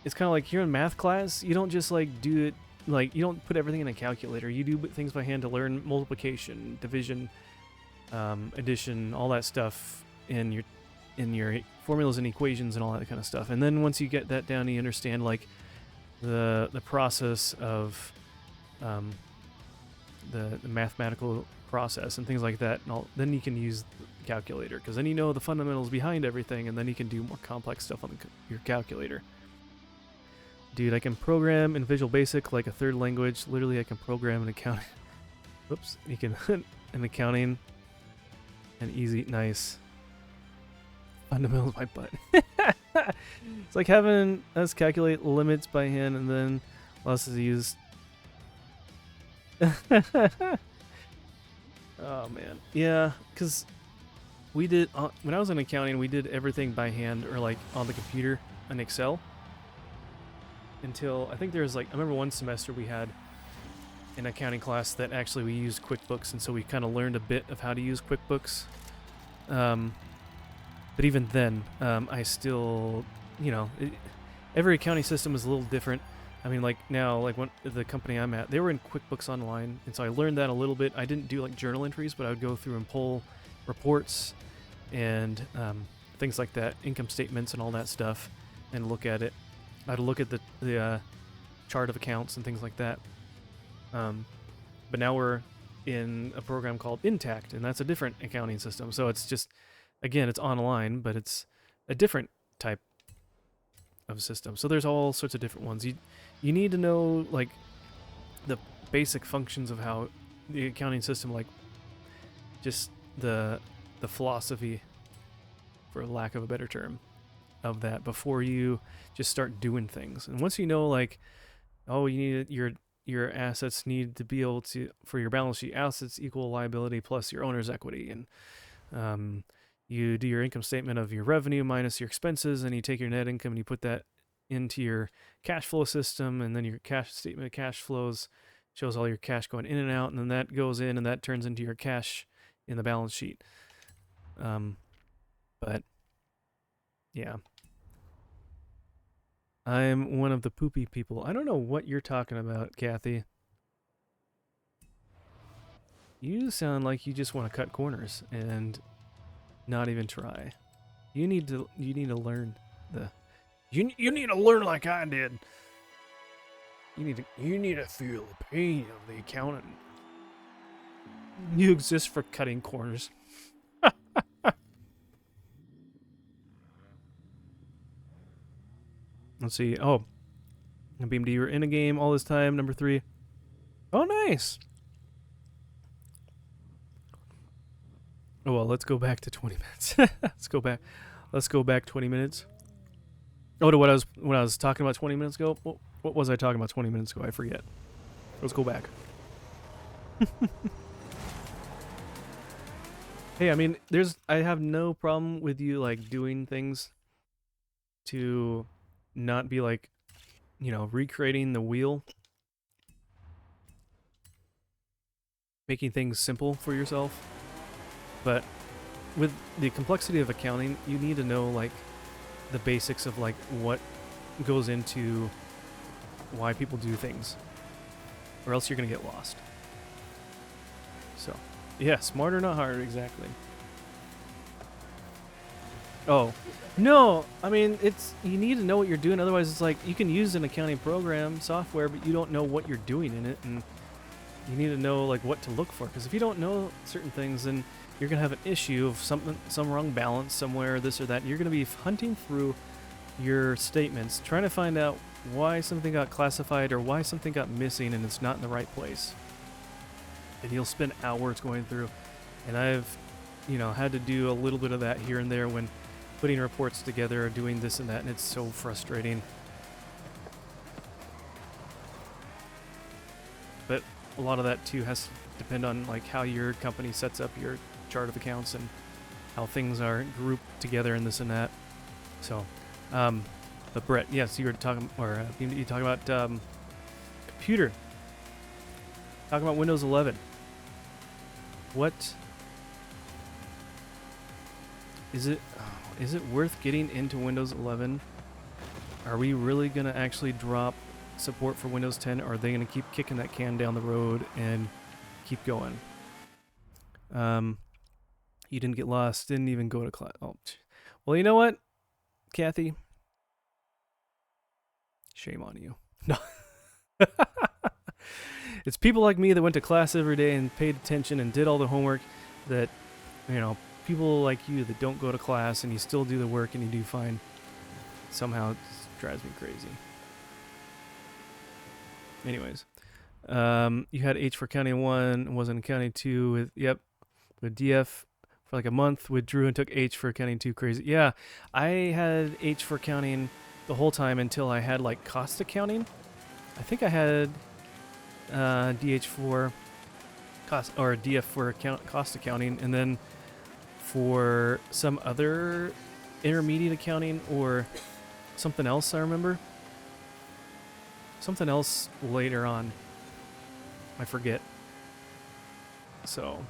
It's kind of like you're in math class. You don't just like do it like you don't put everything in a calculator. You do things by hand to learn multiplication, division, addition, all that stuff in your formulas and equations and all that kind of stuff. And then once you get that down, you understand like the process of the mathematical process and things like that. And then you can use the calculator, because then you know the fundamentals behind everything, and then you can do more complex stuff on your calculator. Dude, I can program in Visual Basic like a third language. Literally, I can program in accounting. Whoops. You can in accounting and easy. Nice. Fundamentals my butt. It's like having us calculate limits by hand and then us use. Oh man, yeah, because we did when I was in accounting, we did everything by hand or like on the computer in Excel. Until I think there was like, I remember one semester we had an accounting class that actually we used QuickBooks, and so we kind of learned a bit of how to use QuickBooks. But even then, I still, every accounting system is a little different. I mean, like now, like when the company I'm at, they were in QuickBooks Online, and so I learned that a little bit. I didn't do like journal entries, but I would go through and pull reports and things like that, income statements and all that stuff, and look at it. I'd look at the chart of accounts and things like that. But now we're in a program called Intact, and that's a different accounting system. So it's just, again, it's online, but it's a different type of system. So there's all sorts of different ones. You need to know like the basic functions of how the accounting system, like just the philosophy, for lack of a better term, of that before you just start doing things. And once you know, like, oh, you need your assets need to be able to, for your balance sheet, assets equal liability plus your owner's equity, and you do your income statement of your revenue minus your expenses, and you take your net income and you put that into your cash flow system, and then your cash statement of cash flows shows all your cash going in and out, and then that goes in and that turns into your cash in the balance sheet. But yeah, I'm one of the poopy people. I don't know what you're talking about, Kathy. You sound like you just want to cut corners and not even try. You need to learn you need to learn like I did. You need to feel the pain of the accountant. You exist for cutting corners. Let's see. Oh, BMD, you were in a game all this time. Number 3. Oh, nice. Oh well, let's go back to 20 minutes. Let's go back 20 minutes. Oh, to what I was talking about 20 minutes ago. What was I talking about 20 minutes ago? I forget. Let's go back. Hey, I mean, I have no problem with you, like, doing things to not be, like, you know, recreating the wheel. Making things simple for yourself. But with the complexity of accounting, you need to know, like, the basics of, like, what goes into why people do things. Or else you're going to get lost. So, yeah, smarter, not harder, exactly. Oh, no, I mean, you need to know what you're doing, otherwise it's like, you can use an accounting program, software, but you don't know what you're doing in it, and you need to know, like, what to look for, because if you don't know certain things, then you're going to have an issue of some wrong balance somewhere, this or that, and you're going to be hunting through your statements, trying to find out why something got classified or why something got missing and it's not in the right place. And you'll spend hours going through, and I've, you know, had to do a little bit of that here and there when putting reports together or doing this and that, and it's so frustrating. But a lot of that too has to depend on, like, how your company sets up your chart of accounts and how things are grouped together and this and that. So, but Brett, yes, you were talking, or you talking about computer. Talking about Windows 11. What is it? Is it worth getting into Windows 11? Are we really gonna actually drop support for Windows 10, or are they gonna keep kicking that can down the road and keep going? You didn't get lost. Didn't even go to class. Oh, well, you know what, Kathy? Shame on you. No. It's people like me that went to class every day and paid attention and did all the homework that, you know, people like you that don't go to class and you still do the work and you do fine. Somehow it drives me crazy. Anyways, you had H for County 1, wasn't in County 2 with, yep, with DF for like a month, withdrew and took H for County 2. Crazy. Yeah, I had H for accounting the whole time until I had, like, cost accounting. I think I had DH for cost, or DF for cost accounting, and then for some other intermediate accounting or something else. I remember something else later on. I forget. So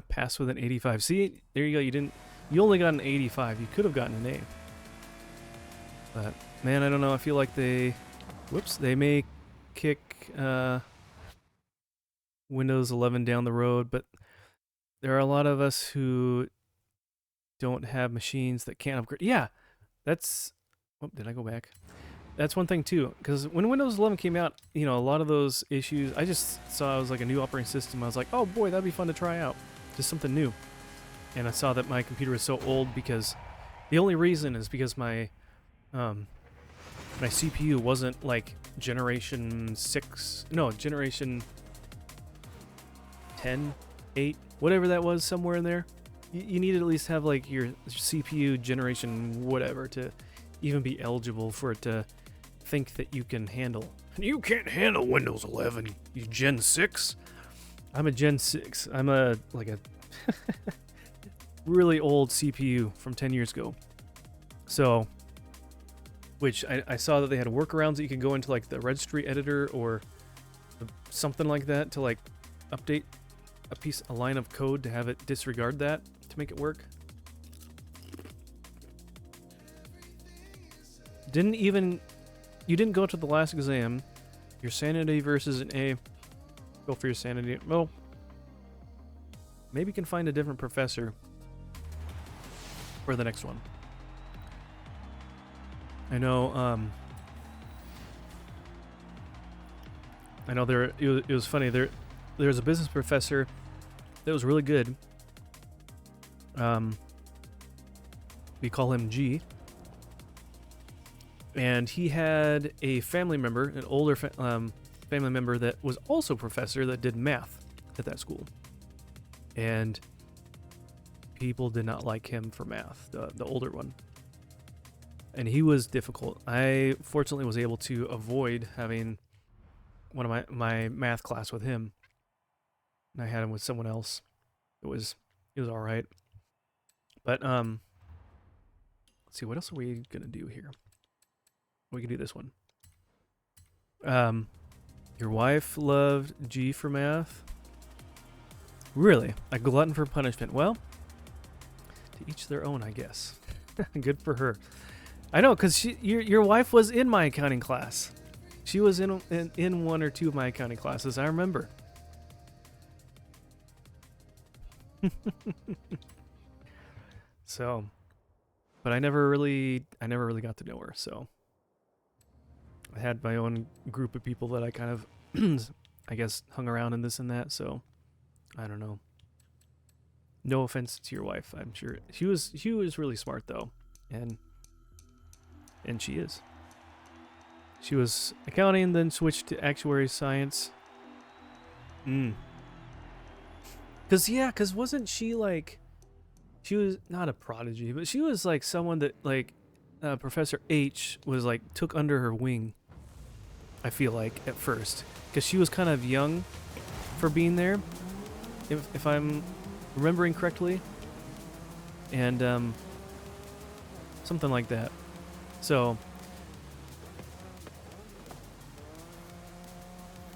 pass with an 85. See, there you go. You only got an 85. You could have gotten an A. But man, I don't know. I feel like they may kick Windows 11 down the road, but there are a lot of us who don't have machines that can't upgrade. Yeah, that's... Oh, did I go back? That's one thing too, because when Windows 11 came out, you know, a lot of those issues, I just saw it was like a new operating system. I was like, oh boy, that'd be fun to try out. Just something new. And I saw that my computer was so old because... The only reason is because my CPU wasn't like generation 6... No, generation 10, 8, whatever that was, somewhere in there. You need to at least have like your CPU generation whatever to even be eligible for it to think that you can handle. You can't handle Windows 11, you Gen 6. I'm a Gen 6. I'm a really old CPU from 10 years ago. So, which I saw that they had workarounds that you could go into like the registry editor or something like that to like update a line of code to have it disregard that to make it work. You didn't go to the last exam. Your sanity versus an A. Go for your sanity. Well, maybe you can find a different professor for the next one. I know, it was funny, there was a business professor that was really good. We call him G. And he had a family member, an older family member that was also a professor that did math at that school. And people did not like him for math, the older one. And he was difficult. I fortunately was able to avoid having one of my math class with him, and I had him with someone else. It was all right. But let's see, what else are we gonna do here? We can do this one. Your wife loved G for math. Really? A glutton for punishment. Well, to each their own, I guess. Good for her. I know, because your wife was in my accounting class. She was in one or two of my accounting classes. I remember. So, but I never really got to know her. So, I had my own group of people that I kind of, I guess, hung around in this and that. So, I don't know. No offense to your wife. I'm sure she was really smart though, and she is. She was accounting, then switched to actuary science. Cause wasn't she like, she was not a prodigy, but she was like someone that like Professor H was like took under her wing. I feel like at first, because she was kind of young for being there, if I'm remembering correctly, and something like that. So,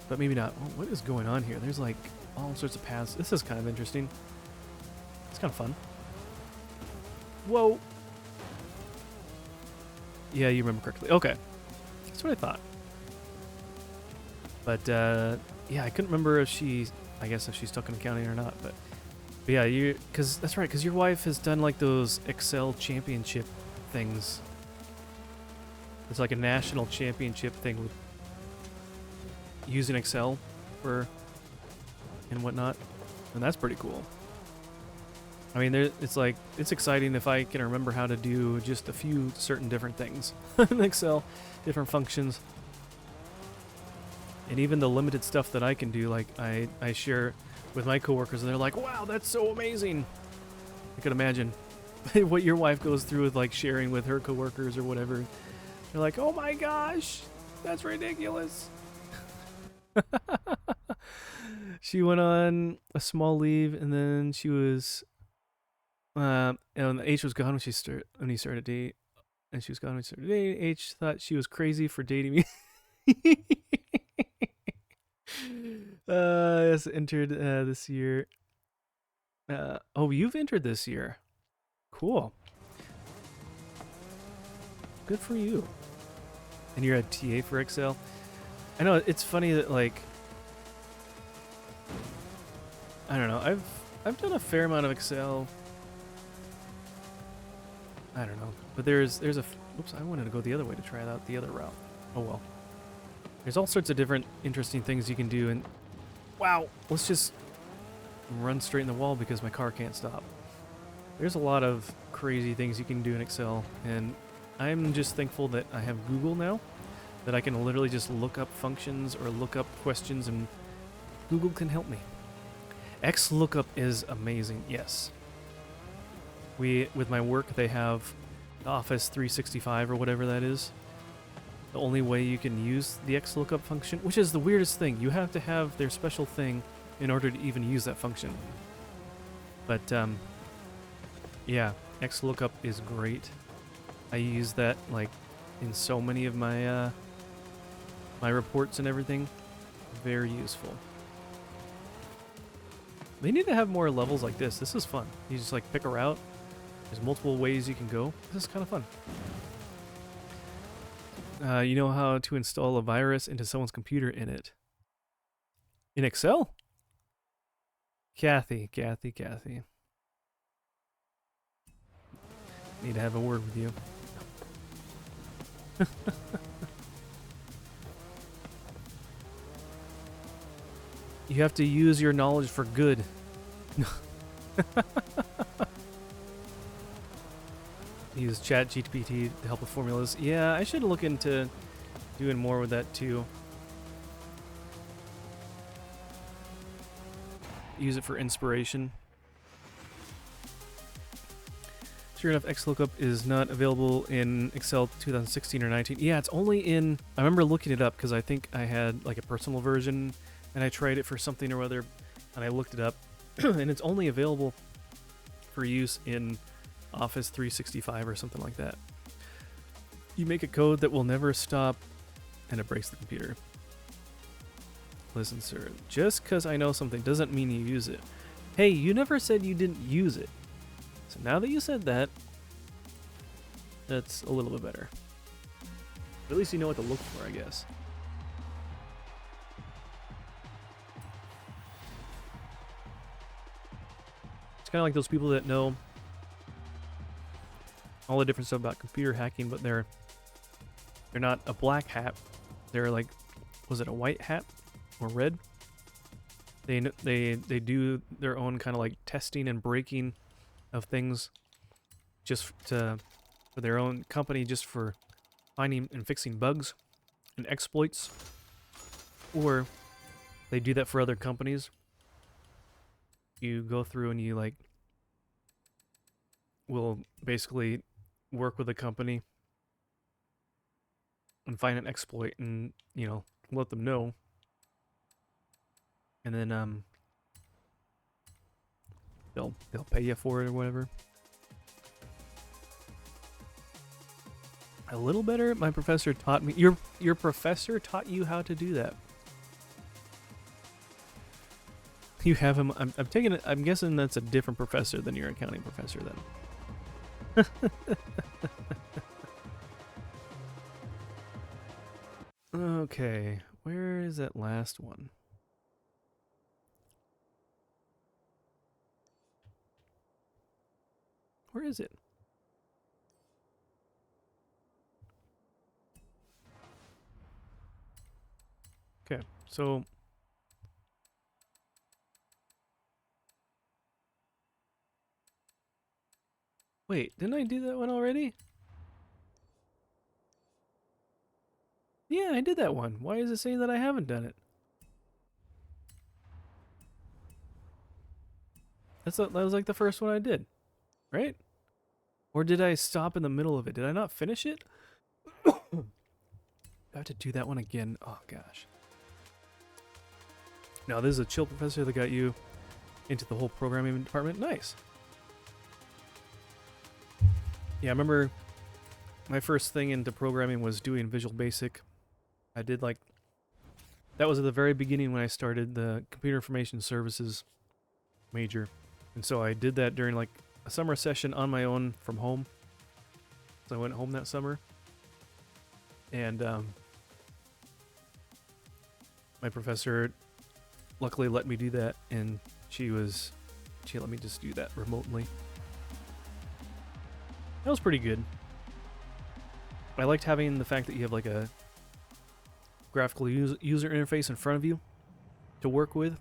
but maybe not. Oh, what is going on here? There's like all sorts of paths. This is kind of interesting. It's kind of fun. Whoa. Yeah, you remember correctly. Okay. That's what I thought. But, yeah, I couldn't remember if she's stuck in accounting or not. But yeah, that's right, because your wife has done like those Excel championship things. It's like a national championship thing with using Excel and whatnot. And that's pretty cool. I mean, it's exciting if I can remember how to do just a few certain different things in Excel, different functions. And even the limited stuff that I can do, like I share with my coworkers, and they're like, wow, that's so amazing. I could imagine what your wife goes through with like sharing with her coworkers or whatever. They're like, oh my gosh, that's ridiculous. She went on a small leave, and then she was, and H was gone when he started dating, and she was gone when he started dating. H thought she was crazy for dating me. Yes, entered this year. Oh, you've entered this year. Cool. Good for you. And you're a TA for Excel. I know it's funny that like, I don't know. I've done a fair amount of Excel. I don't know, but there's a. Oops, I wanted to go the other way to try out the other route. Oh well. There's all sorts of different interesting things you can do, and wow, let's just run straight in the wall because my car can't stop. There's a lot of crazy things you can do in Excel, and I'm just thankful that I have Google now, that I can literally just look up functions or look up questions, and Google can help me. XLOOKUP is amazing, yes. With my work, they have Office 365 or whatever that is. The only way you can use the XLOOKUP function, which is the weirdest thing. You have to have their special thing in order to even use that function. But, yeah, XLOOKUP is great. I use that, like, in so many of my, my reports and everything. Very useful. They need to have more levels like this. This is fun. You just, like, pick a route. There's multiple ways you can go. This is kind of fun. You know how to install a virus into someone's computer in it. In Excel? Kathy. Need to have a word with you. You have to use your knowledge for good. Use ChatGPT to help with formulas. Yeah, I should look into doing more with that too. Use it for inspiration. Sure enough, XLOOKUP is not available in Excel 2016 or 19. Yeah, it's only in... I remember looking it up because I think I had like a personal version and I tried it for something or other and I looked it up and it's only available for use in Office 365 or something like that. You make a code that will never stop and it breaks the computer. Listen, sir, just because I know something doesn't mean you use it. Hey, you never said you didn't use it. So now that you said that, that's a little bit better. At least you know what to look for, I guess. It's kind of like those people that know all the different stuff about computer hacking, but they're not a black hat. They're like, was it a white hat or red? They do their own kind of like testing and breaking of things just for their own company, just for finding and fixing bugs and exploits, or they do that for other companies. You go through and you like will basically work with a company and find an exploit and, you know, let them know, and then they'll pay you for it or whatever. A little better. My professor taught me. Your professor taught you how to do that. You have him. I'm taking it. I'm guessing that's a different professor than your accounting professor then. Okay, where is that last one? Where is it? Okay, so wait, didn't I do that one already? Yeah, I did that one. Why is it saying that I haven't done it? That was like the first one I did, right? Or did I stop in the middle of it? Did I not finish it? I have to do that one again. Oh gosh. Now this is a chill professor that got you into the whole programming department. Nice. Yeah, I remember my first thing into programming was doing Visual Basic. I did like... That was at the very beginning when I started the Computer Information Services major. And so I did that during like a summer session on my own from home. So I went home that summer. And my professor luckily let me do that, and she let me just do that remotely. That was pretty good. I liked having the fact that you have like a graphical user interface in front of you to work with.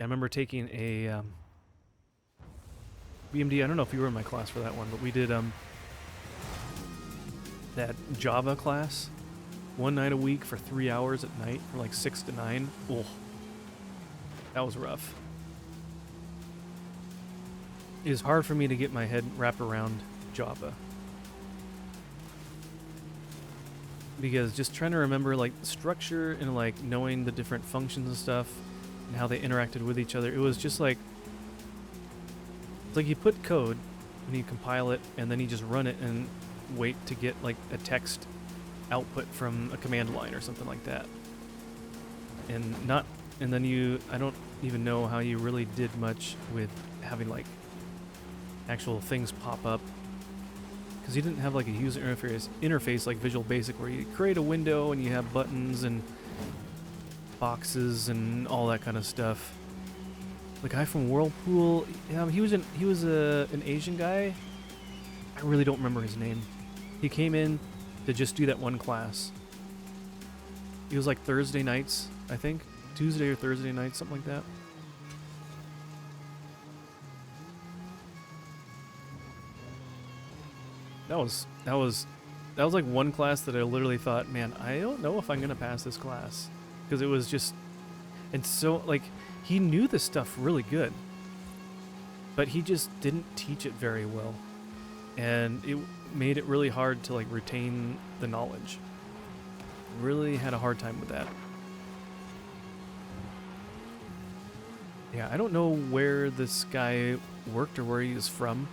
I remember taking a BMD. I don't know if you were in my class for that one, but we did that Java class one night a week for 3 hours at night from like 6 to 9. Oh, that was rough. It was hard for me to get my head wrapped around Java, because just trying to remember like the structure and like knowing the different functions and stuff and how they interacted with each other, it was just like, it's like you put code and you compile it and then you just run it and wait to get like a text output from a command line or something like that. And then I don't even know how you really did much with having like actual things pop up, because you didn't have like a user interface like Visual Basic where you create a window and you have buttons and boxes and all that kind of stuff. The guy from Whirlpool, he was an Asian guy. I really don't remember his name. He came in to just do that one class. It was like Thursday nights, I think. Tuesday or Thursday nights, something like that. That was like one class that I literally thought, man, I don't know if I'm gonna pass this class, because it was just, and so like he knew this stuff really good, but he just didn't teach it very well. and it made it really hard to like retain the knowledge. Really had a hard time with that. Yeah, I don't know where this guy worked or where he is from.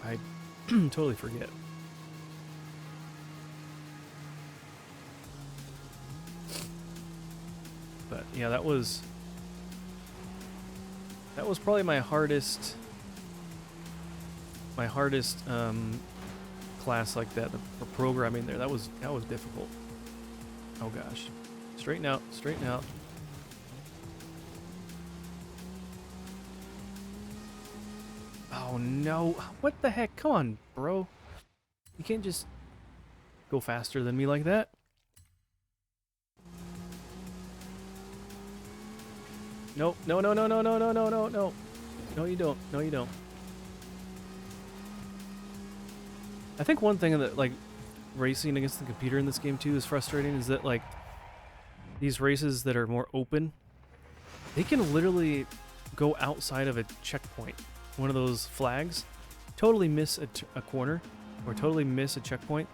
I totally forget. But yeah, that was probably my hardest class like that for programming there. That was difficult. Oh gosh. Straighten out, straighten out. Oh no. What the heck? Come on, bro. You can't just go faster than me like that. Nope. No, no, no, no, no, no, no, no, no. No, you don't. No, you don't. I think one thing that, like, racing against the computer in this game, too, is frustrating, is that, like, these races that are more open, they can literally go outside of a checkpoint, one of those flags, totally miss a corner, or totally miss a checkpoint,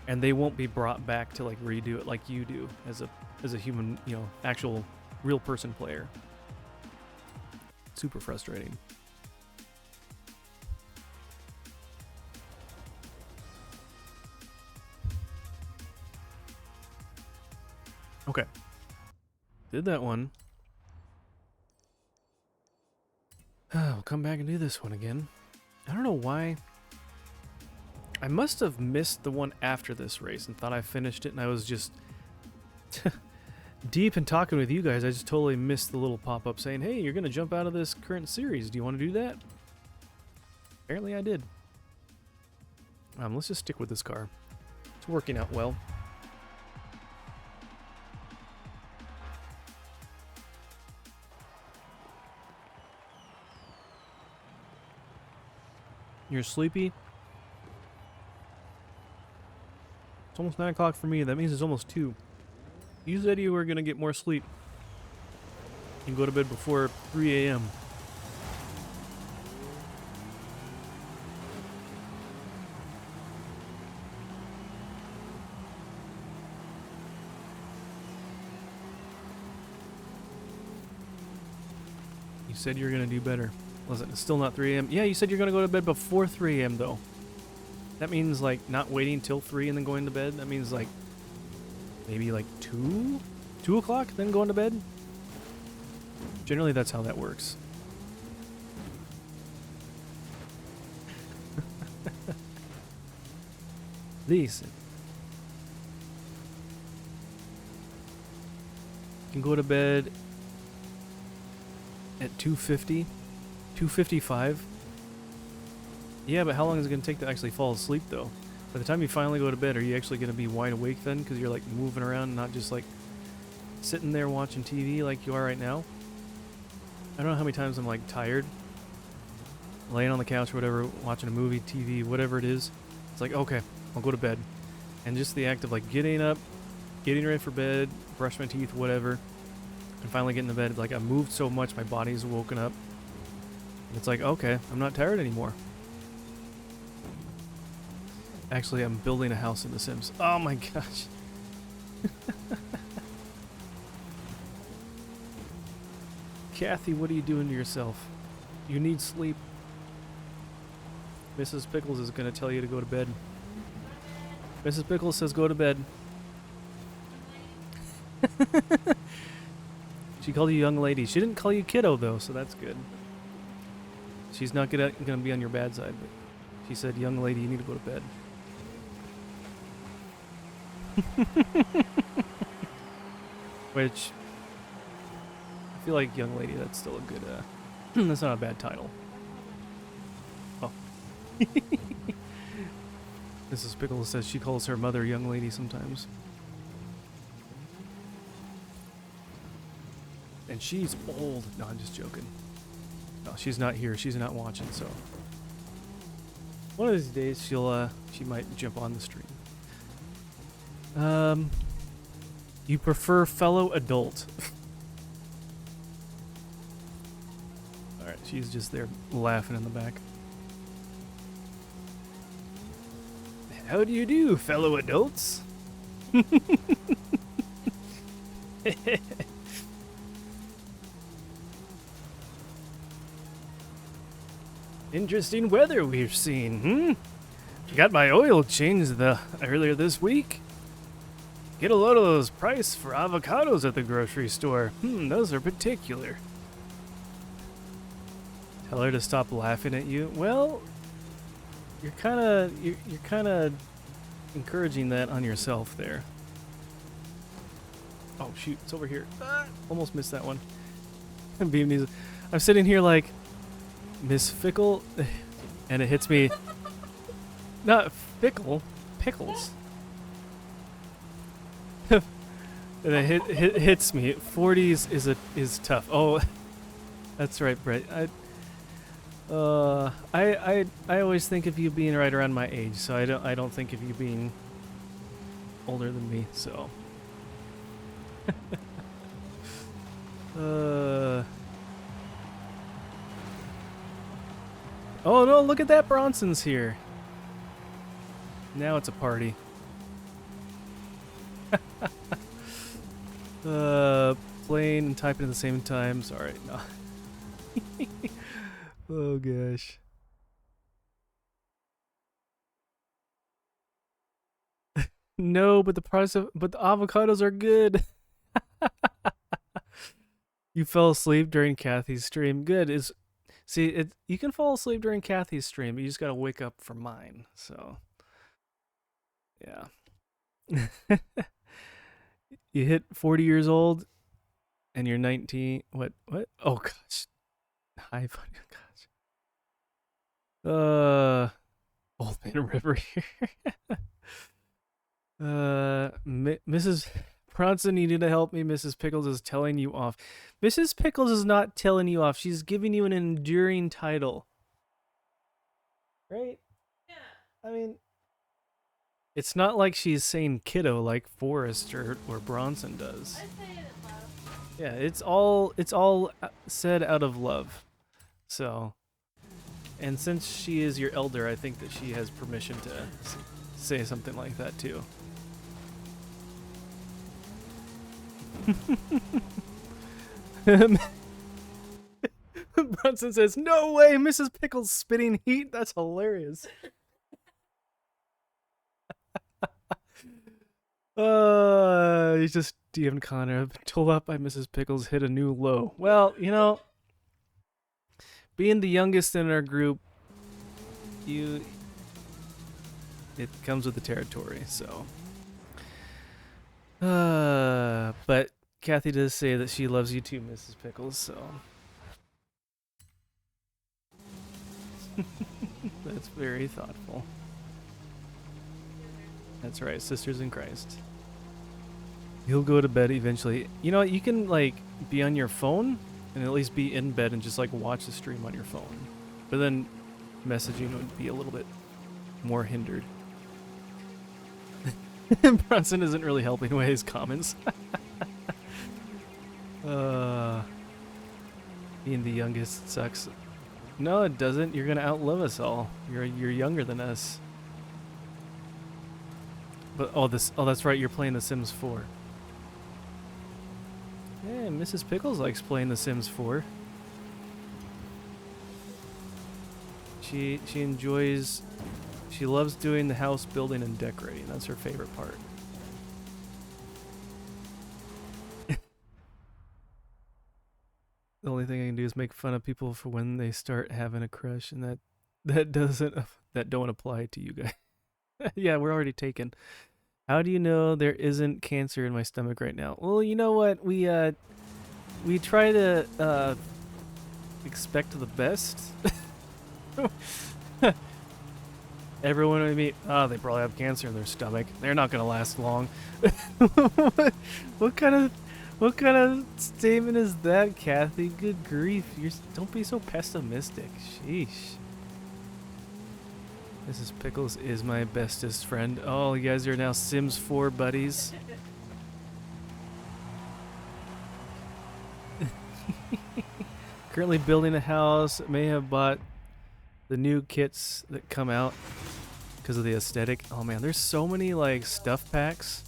and they won't be brought back to, like, redo it like you do as a human, you know, actual real person player. Super frustrating. Okay. Did that one. We'll come back and do this one again. I don't know why. I must have missed the one after this race and thought I finished it, and I was just deep in talking with you guys. I just totally missed the little pop-up saying, hey, you're going to jump out of this current series. Do you want to do that? Apparently I did. Let's just stick with this car. It's working out well. You're sleepy? It's almost 9 o'clock for me. That means it's almost 2. You said you were going to get more sleep and go to bed before 3 a.m. You said you were going to do better. Listen, it's still not 3 a.m. Yeah, you said you're going to go to bed before 3 a.m. though. That means like not waiting till 3 and then going to bed. That means like maybe like 2 o'clock then going to bed. Generally that's how that works. Listen. You can go to bed at 2:50. 2:55. Yeah, but how long is it going to take to actually fall asleep, though? By the time you finally go to bed, are you actually going to be wide awake then? Because you're, like, moving around, not just, like, sitting there watching TV like you are right now? I don't know how many times I'm, like, tired, laying on the couch or whatever, watching a movie, TV, whatever it is. It's like, okay, I'll go to bed. And just the act of, like, getting up, getting ready for bed, brush my teeth, whatever, and finally getting to bed, like, I moved so much, my body's woken up. It's like, okay, I'm not tired anymore. Actually, I'm building a house in The Sims. Oh my gosh. Kathy, what are you doing to yourself? You need sleep. Mrs. Pickles is going to tell you to go to bed. Mrs. Pickles says go to bed. She called you young lady. She didn't call you kiddo, though, so that's good. She's not going to be on your bad side, but she said, young lady, you need to go to bed. Which, I feel like young lady, that's still a good, that's not a bad title. Oh. Mrs. Pickles says she calls her mother young lady sometimes. And she's old. No, I'm just joking. No, she's not here. She's not watching, so one of these days she might jump on the stream. You prefer fellow adult. Alright, she's just there laughing in the back. How do you do, fellow adults? Interesting weather we've seen, Got my oil changed earlier this week. Get a load of those price for avocados at the grocery store. Those are particular. Tell her to stop laughing at you. Well, you're kind of encouraging that on yourself there. Oh shoot, it's over here. Almost missed that one. I'm sitting here like Miss Fickle, and it hits me. Not Fickle, Pickles. And it hits me. 40s is tough. Oh, that's right, Brett. I always think of you being right around my age, so I don't think of you being older than me. So. Oh no! Look at that, Bronson's here. Now it's a party. Playing and typing at the same time. Sorry, no. Oh gosh. No, but the avocados are good. You fell asleep during Kathy's stream. Good. You can fall asleep during Kathy's stream, but you just gotta wake up for mine. So. Yeah. You hit 40 years old and you're 19. What? Oh gosh. Hi, gosh. Old Man River here. Mrs. Bronson, you need to help me. Mrs. Pickles is telling you off. Mrs. Pickles is not telling you off. She's giving you an enduring title. Right? Yeah. I mean, it's not like she's saying kiddo like Forrest or Bronson does. I say it in love. Yeah, it's all said out of love. So, and since she is your elder, I think that she has permission to say something like that too. Bronson says, "No way, Mrs. Pickles spitting heat. That's hilarious." He's just DM Connor. Told up by Mrs. Pickles hit a new low. Well, being the youngest in our group, it comes with the territory. So, but Kathy does say that she loves you too, Mrs. Pickles. So that's very thoughtful. That's right, sisters in Christ. You'll go to bed eventually. You can be on your phone and at least be in bed and just watch the stream on your phone. But then messaging would be a little bit more hindered. Bronson isn't really helping with his comments. Being the youngest sucks. No, it doesn't. You're gonna outlive us all. You're younger than us. But that's right. You're playing The Sims 4. Yeah, Mrs. Pickles likes playing The Sims 4. She loves doing the house building and decorating. That's her favorite part. The only thing I can do is make fun of people for when they start having a crush, and that don't apply to you guys. Yeah, we're already taken. How do you know there isn't cancer in my stomach right now? Well, you know what? We try to expect the best. Everyone we meet, they probably have cancer in their stomach. They're not gonna last long. What kind of statement is that, Kathy? Good grief! Don't be so pessimistic. Sheesh. Mrs. Pickles is my bestest friend. Oh, you guys are now Sims 4 buddies. Currently building a house. May have bought the new kits that come out. because of the aesthetic. Oh man, there's so many like stuff packs.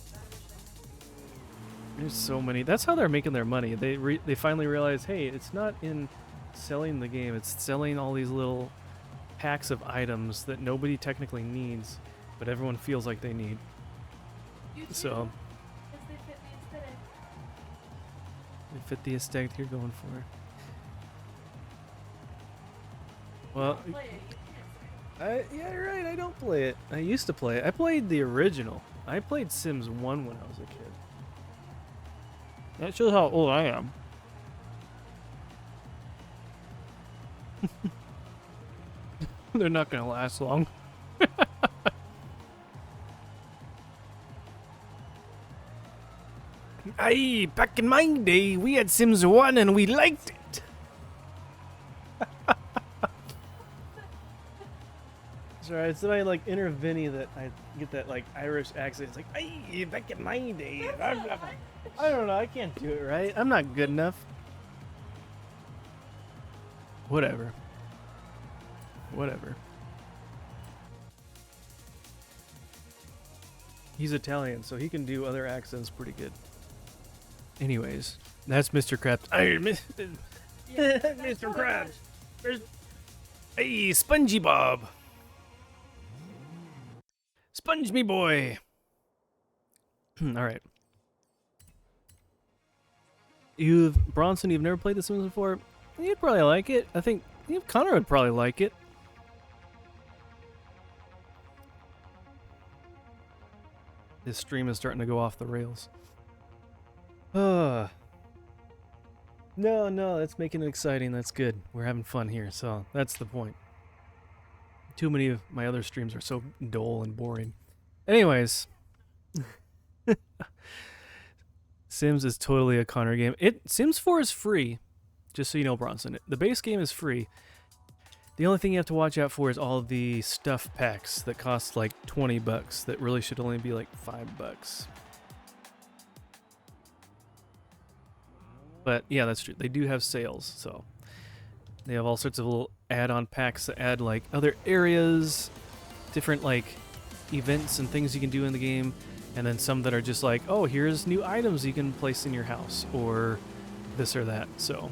There's so many. That's how they're making their money. They finally realize, hey, it's not in selling the game. It's selling all these little packs of items that nobody technically needs, but everyone feels like they need. So they fit the aesthetic you're going for. Well, yeah, you're right. I don't play it. I used to play it. I played the original. I played Sims 1 when I was a kid. That shows how old I am. They're not gonna last long. Aye, back in my day, we had Sims 1 and we liked it. Sorry, it's my like inner Vinny that I get that like Irish accent. It's like, aye, back in my day. I don't know, I can't do it right. I'm not good enough. Whatever. Whatever. He's Italian, so he can do other accents pretty good. Anyways, that's Mr. Krabs. Mr. Krabs. Hey, Spongy Bob. Sponge me boy. All right. Bronson, you've never played The Sims before? You'd probably like it. I think Connor would probably like it. This stream is starting to go off the rails. No, that's making it exciting. That's good. We're having fun here, so that's the point. Too many of my other streams are so dull and boring. Anyways. Sims is totally a Connor game. Sims 4 is free, just so you know, Bronson. The base game is free. The only thing you have to watch out for is all the stuff packs that cost like 20 bucks that really should only be like 5 bucks. But yeah, that's true. They do have sales, so they have all sorts of little add-on packs that add like other areas, different like events and things you can do in the game, and then some that are just like, oh, here's new items you can place in your house or this or that. So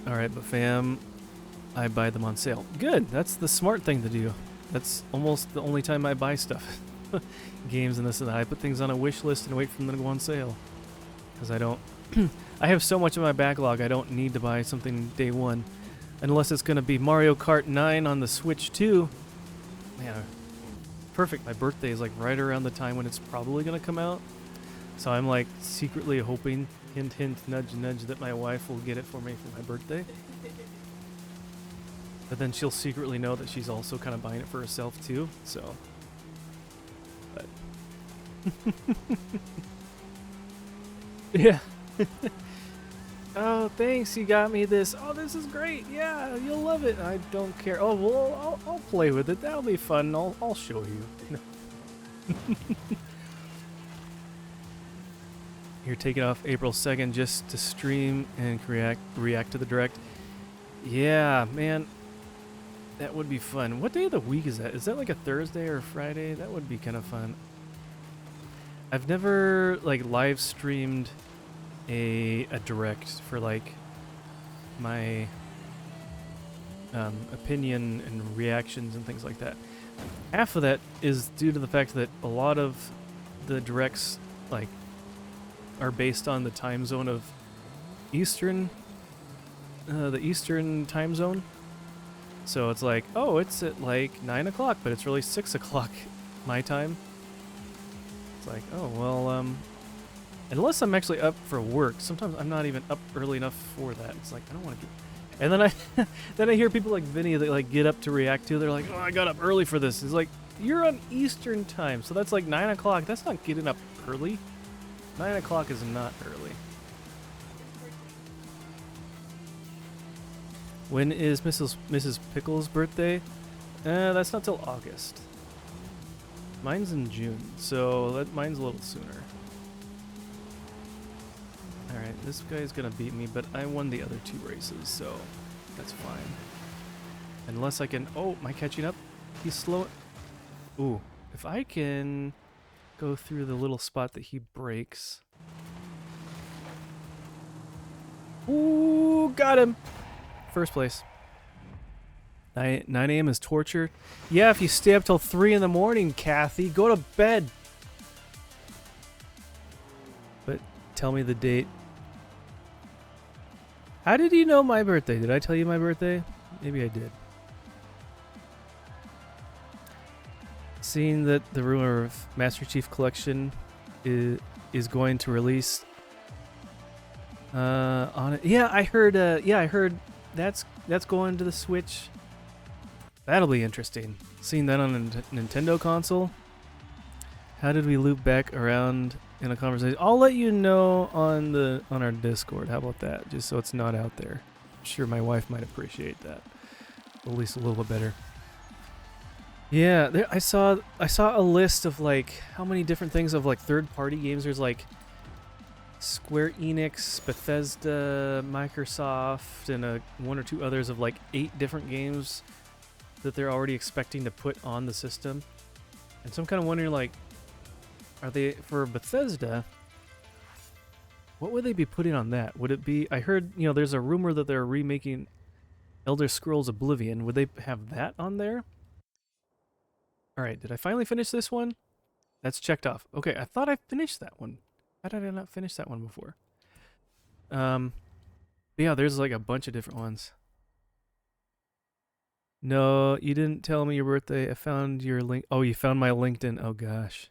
all right, but fam, I buy them on sale. Good. That's the smart thing to do. That's almost the only time I buy stuff. Games and this and that. I put things on a wish list and wait for them to go on sale. Because I don't... I have so much in my backlog, I don't need to buy something day one. Unless it's going to be Mario Kart 9 on the Switch 2. Man, perfect. My birthday is like right around the time when it's probably going to come out. So I'm like secretly hoping, hint, hint, nudge, nudge, that my wife will get it for me for my birthday. But then she'll secretly know that she's also kind of buying it for herself too, so... But... yeah. Oh, thanks, you got me this. Oh, this is great. Yeah, you'll love it. I don't care. Oh, well, I'll play with it. That'll be fun. I'll show you. You're taking off April 2nd just to stream and react to the direct. Yeah, man. That would be fun. What day of the week is that? Is that like a Thursday or a Friday? That would be kind of fun. I've never like live streamed a direct for like my opinion and reactions and things like that. Half of that is due to the fact that a lot of the directs like are based on the time zone of the Eastern time zone. So it's like, oh, it's at like 9 o'clock, but it's really 6 o'clock my time. It's like, oh, well, unless I'm actually up for work, sometimes I'm not even up early enough for that. It's like, I don't want to get... And then then I hear people like Vinny that like get up to react to. They're like, oh, I got up early for this. It's like, you're on Eastern time, so that's like 9 o'clock. That's not getting up early. 9 o'clock is not early. When is Mrs. Pickle's birthday? That's not till August. Mine's in June, so mine's a little sooner. Alright, this guy's gonna beat me, but I won the other 2 races, so that's fine. Unless I can... Oh, am I catching up? He's slow. Ooh. If I can go through the little spot that he breaks. Ooh, got him. First place. 9 a.m. is torture. Yeah, if you stay up till 3 in the morning, Kathy, go to bed. But tell me the date. How did you know my birthday? Did I tell you my birthday? Maybe I did. Seeing that the rumor of Master Chief Collection is going to release on it. Yeah, I heard. I heard that's going to the Switch. That'll be interesting. Seeing that on a Nintendo console. How did we loop back around in a conversation? I'll let you know on our Discord. How about that? Just so it's not out there. I'm sure my wife might appreciate that. At least a little bit better. Yeah, I saw a list of like how many different things of like third-party games. There's like Square Enix, Bethesda, Microsoft, and one or two others of like 8 different games that they're already expecting to put on the system. And so I'm kind of wondering, like, are they, for Bethesda, what would they be putting on that? Would it be, I heard, there's a rumor that they're remaking Elder Scrolls Oblivion. Would they have that on there? Alright, did I finally finish this one? That's checked off. Okay, I thought I finished that one. How did I not finish that one before? But yeah, there's like a bunch of different ones. No, you didn't tell me your birthday. I found your link. Oh, you found my LinkedIn. Oh, gosh.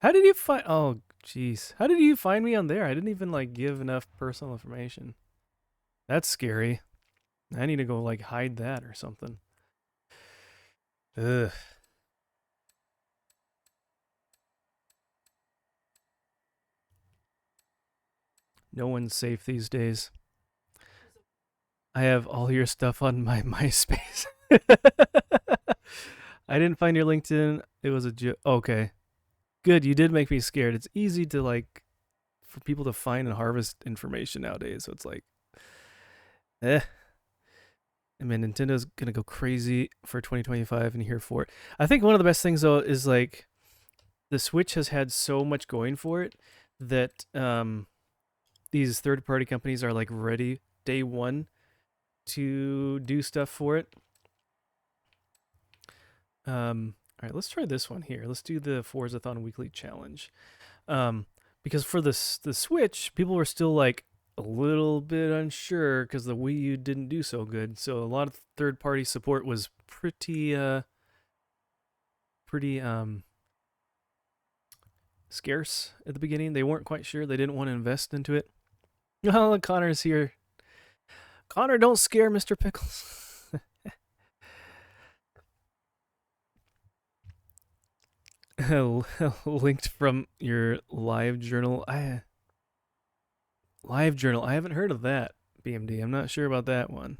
How did you find... Oh, jeez. How did you find me on there? I didn't even, like, give enough personal information. That's scary. I need to go, like, hide that or something. Ugh. No one's safe these days. I have all your stuff on my MySpace. I didn't find your LinkedIn. It was a joke. Okay. Good, you did make me scared. It's easy to, like, for people to find and harvest information nowadays. So it's like, I mean, Nintendo's going to go crazy for 2025 and here for it. I think one of the best things, though, is, like, the Switch has had so much going for it that these third-party companies are, like, ready day one to do stuff for it. All right, let's try this one here. Let's do the Forzathon Weekly Challenge. Because for the Switch, people were still like a little bit unsure because the Wii U didn't do so good. So a lot of third-party support was pretty scarce at the beginning. They weren't quite sure. They didn't want to invest into it. Oh, Connor's here. Connor, don't scare Mr. Pickles. Linked from your live journal. Live journal. I haven't heard of that, BMD. I'm not sure about that one.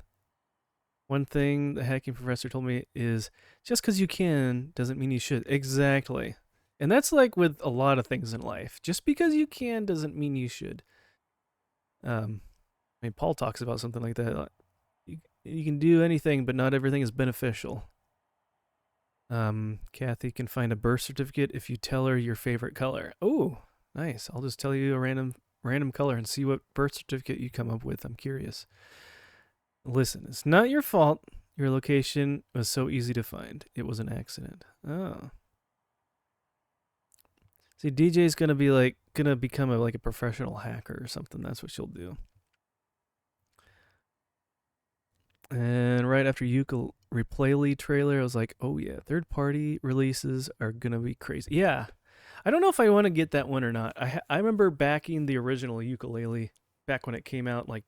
One thing the hacking professor told me is just because you can doesn't mean you should. Exactly. And that's like with a lot of things in life. Just because you can doesn't mean you should. I mean, Paul talks about something like that. You can do anything, but not everything is beneficial. Kathy can find a birth certificate if you tell her your favorite color. Oh, nice. I'll just tell you a random color and see what birth certificate you come up with. I'm curious. Listen, it's not your fault. Your location was so easy to find. It was an accident. Oh. See, DJ's gonna become like a professional hacker or something. That's what she'll do. And right after Ukulele trailer, I was like, oh yeah, third-party releases are gonna be crazy. Yeah, I don't know if I want to get that one or not. I remember backing the original Ukulele back when it came out, like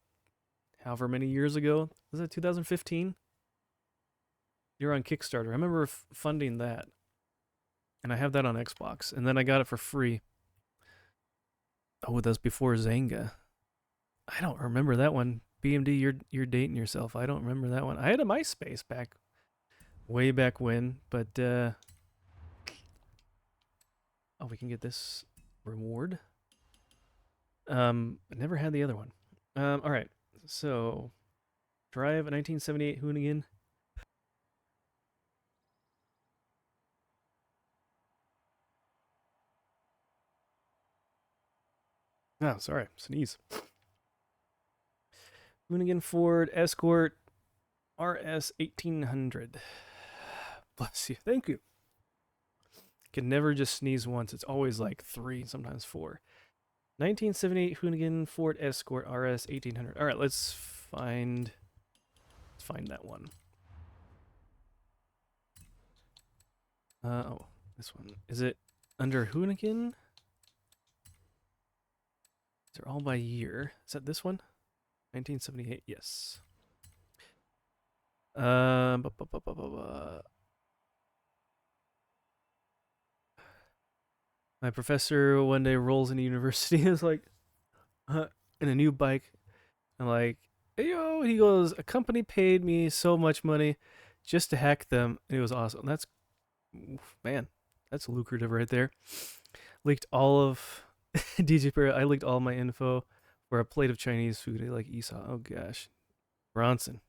however many years ago. Was it 2015? You're on Kickstarter. I remember funding that, and I have that on Xbox. And then I got it for free. Oh, that was before Zanga. I don't remember that one. BMD, you're dating yourself. I don't remember that one. I had a MySpace way back when, but oh, we can get this reward. I never had the other one. All right. So, drive a 1978 Hoonigan. Oh, sorry. Sneeze. Hoonigan Ford Escort RS 1800. Bless you. Thank you. Can never just sneeze once. It's always like 3, sometimes 4. 1978 Hoonigan Ford Escort RS 1800. All right, let's find that one. Oh, this one. Is it under Hoonigan? They're all by year. Is that this one? 1978. Yes. Bu- bu- bu- bu- bu- bu- My professor one day rolls into university and is like, in a new bike. I'm like, hey, yo, he goes, a company paid me so much money just to hack them. And it was awesome. That's, man, that's lucrative right there. Leaked all of DJ Perry. I leaked all my info for a plate of Chinese food. I like Esau. Oh gosh, Bronson.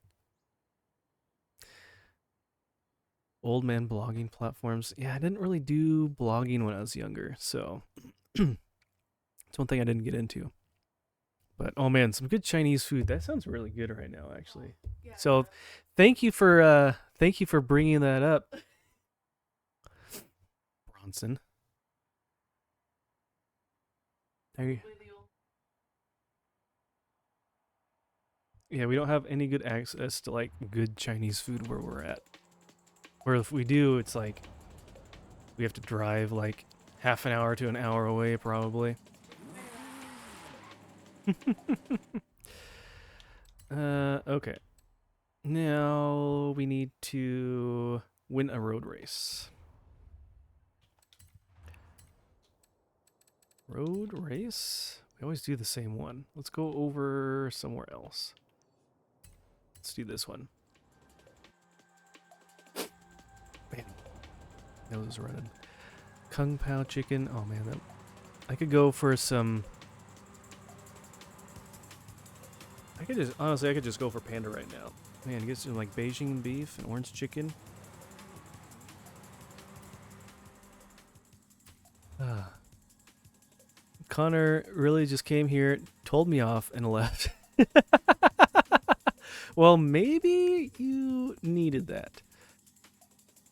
Old man blogging platforms. Yeah, I didn't really do blogging when I was younger, so it's one thing I didn't get into. But oh man, some good Chinese food. That sounds really good right now, actually. Yeah. So, thank you for bringing that up, Bronson. Yeah, we don't have any good access to like good Chinese food where we're at. Or if we do, it's like we have to drive like half an hour to an hour away, probably. Okay. Now we need to win a road race. Road race? We always do the same one. Let's go over somewhere else. Let's do this one. Bam. Nose is running. Kung Pao chicken. Oh man, that I could go for some. I could just go for panda right now. Man, get some like Beijing beef and orange chicken. Connor really just came here, told me off, and left. Well, maybe you needed that.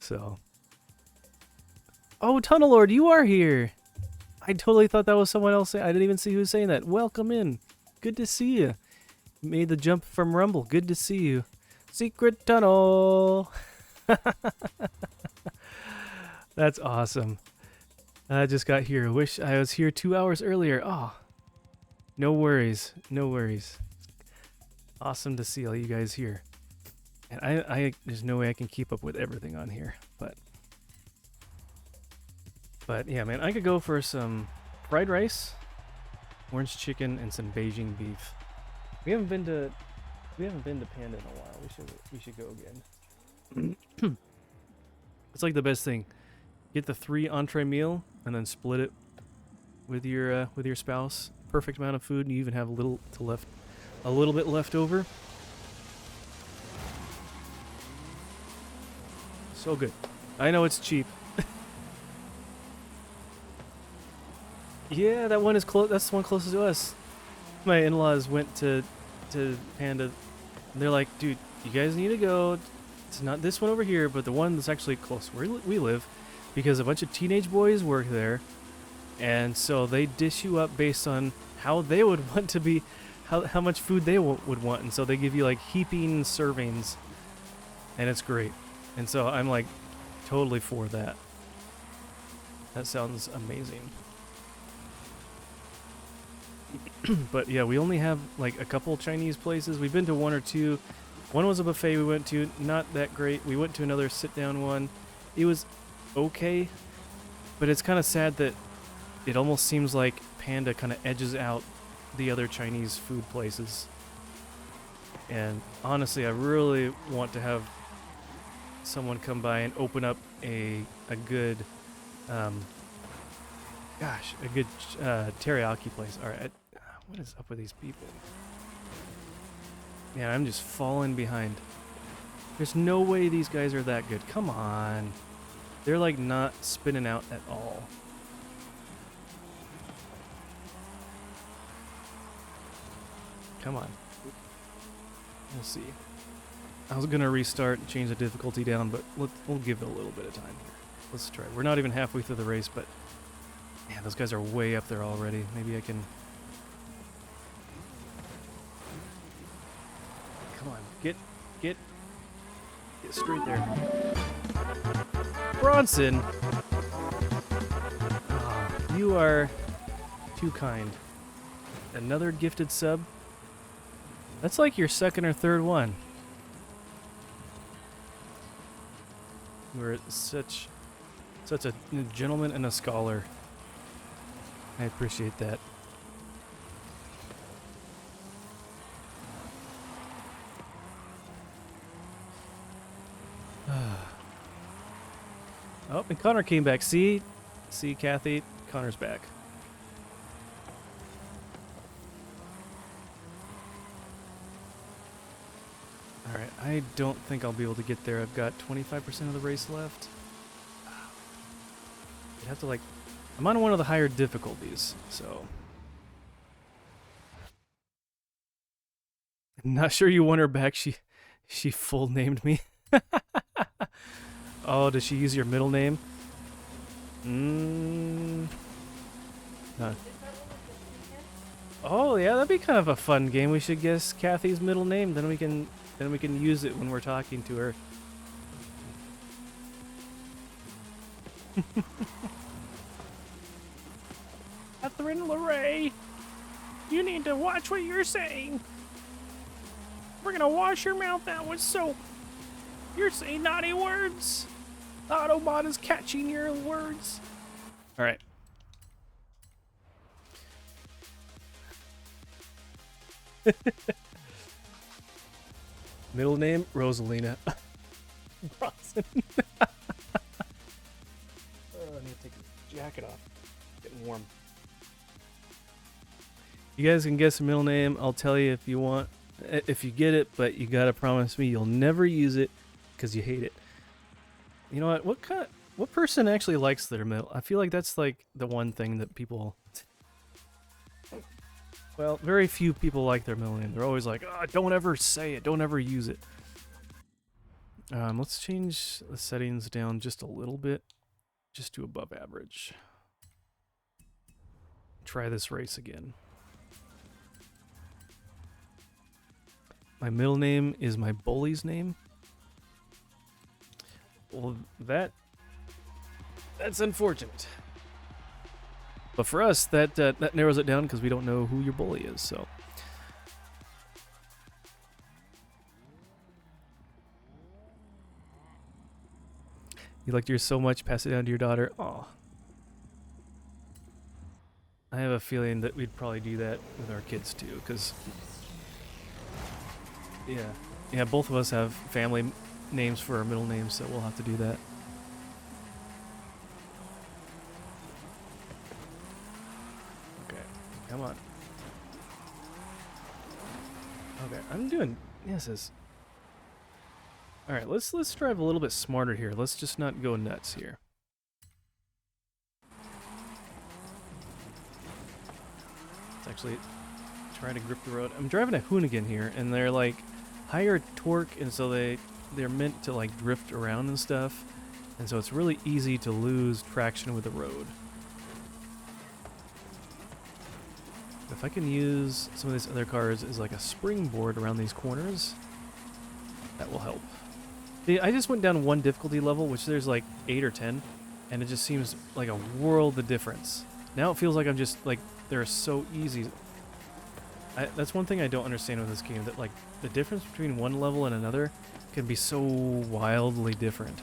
So. Oh, Tunnel Lord, you are here. I totally thought that was someone else. I didn't even see who was saying that. Welcome in. Good to see you. Made the jump from Rumble. Good to see you. Secret Tunnel. That's awesome. I just got here. Wish I was here 2 hours earlier. Oh, no worries. No worries. Awesome to see all you guys here. And I there's no way I can keep up with everything on here, but yeah, man, I could go for some fried rice, orange chicken, and some Beijing beef. We haven't been to Panda in a while. We should go again. It's like the best thing. Get the 3 entree meal and then split it with your spouse. Perfect amount of food, and you even have a little bit left over. So good. I know it's cheap. Yeah, that one is close. That's the one closest to us. My in-laws went to Panda. And they're like, dude, you guys need to go. It's not this one over here, but the one that's actually close where we live, because a bunch of teenage boys work there, and so they dish you up based on how they would want to be, how much food they would want, and so they give you like heaping servings, and it's great. And so I'm like totally for that. That sounds amazing. But yeah, we only have like a couple Chinese places. We've been to 1 or 2. One was a buffet we went to, not that great. We went to another sit-down one. It was okay, but it's kind of sad that it almost seems like Panda kind of edges out the other Chinese food places. And honestly, I really want to have someone come by and open up a good teriyaki place. All right, what is up with these people? Man, I'm just falling behind. There's no way these guys are that good. Come on. They're like not spinning out at all. come on. We'll see. I was gonna restart and change the difficulty down, but we'll give it a little bit of time here. Let's try. We're not even halfway through the race, but man, those guys are way up there already. Maybe I can. Come on, get straight there. Bronson, oh, you are too kind. Another gifted sub. That's like your second or third one. You're such a gentleman and a scholar. I appreciate that. Oh, and Connor came back. See, Kathy, Connor's back. All right, I don't think I'll be able to get there. I've got 25% of the race left. You'd have to like, I'm on one of the higher difficulties, so. I'm not sure you want her back. She full named me. Oh, does she use your middle name? No. Oh yeah, that'd be kind of a fun game. We should guess Kathy's middle name, then we can use it when we're talking to her. Catherine LeRae, you need to watch what you're saying. We're gonna wash your mouth out with soap. You're saying naughty words. The Autobot is catching your words. All right. Middle name, Rosalina. Bronson. Oh, I need to take the jacket off. It's getting warm. You guys can guess the middle name. I'll tell you if you want, if you get it, but you gotta promise me you'll never use it because you hate it. You know what? What person actually likes their middle? I feel like that's like the one thing that people. Well, very few people like their middle name. They're always like, oh, don't ever say it. Don't ever use it. Let's change the settings down just a little bit. Just to above average. Try this race again. My middle name is my bully's name. Well, that's unfortunate. But for us, that narrows it down because we don't know who your bully is, so. You liked yours so much, pass it down to your daughter. Aw. I have a feeling that we'd probably do that with our kids too, because yeah, both of us have family names for our middle names, so we'll have to do that. Okay, come on. Okay, I'm doing yes. All right, let's drive a little bit smarter here. Let's just not go nuts here. Let's actually try to grip the road. I'm driving a Hoonigan here, and they're like higher torque, and so they're meant to like drift around and stuff, and so it's really easy to lose traction with the road. If I can use some of these other cars as like a springboard around these corners, that will help. See, I just went down one difficulty level, which there's like 8 or 10, and it just seems like a world of difference. Now it feels like I'm just like, they're so easy. That's one thing I don't understand with this game, that like the difference between one level and another can be so wildly different.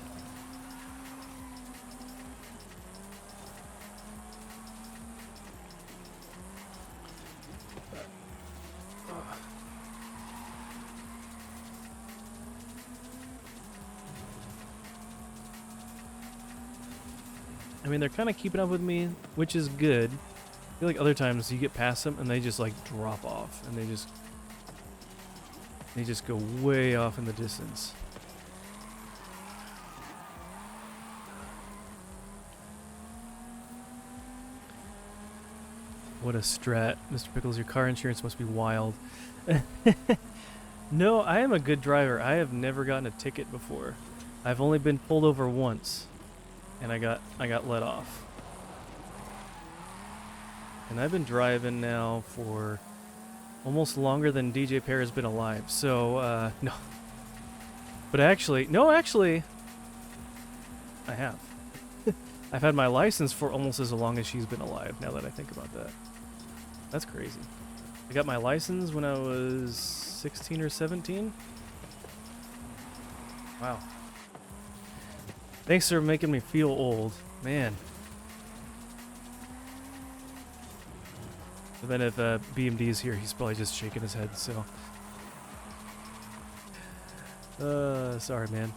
I mean, they're kind of keeping up with me, which is good. I feel like other times you get past them and they just like drop off, and they just go way off in the distance. What a strat. Mr. Pickles, your car insurance must be wild. No, I am a good driver. I have never gotten a ticket before. I've only been pulled over once, and I got let off. And I've been driving now for almost longer than DJ Pear has been alive. So, no. But actually, no, actually, I have. I've had my license for almost as long as she's been alive, now that I think about that. That's crazy. I got my license when I was 16 or 17. Wow. Thanks for making me feel old. Man. But then if BMD is here, he's probably just shaking his head, so. Sorry, man.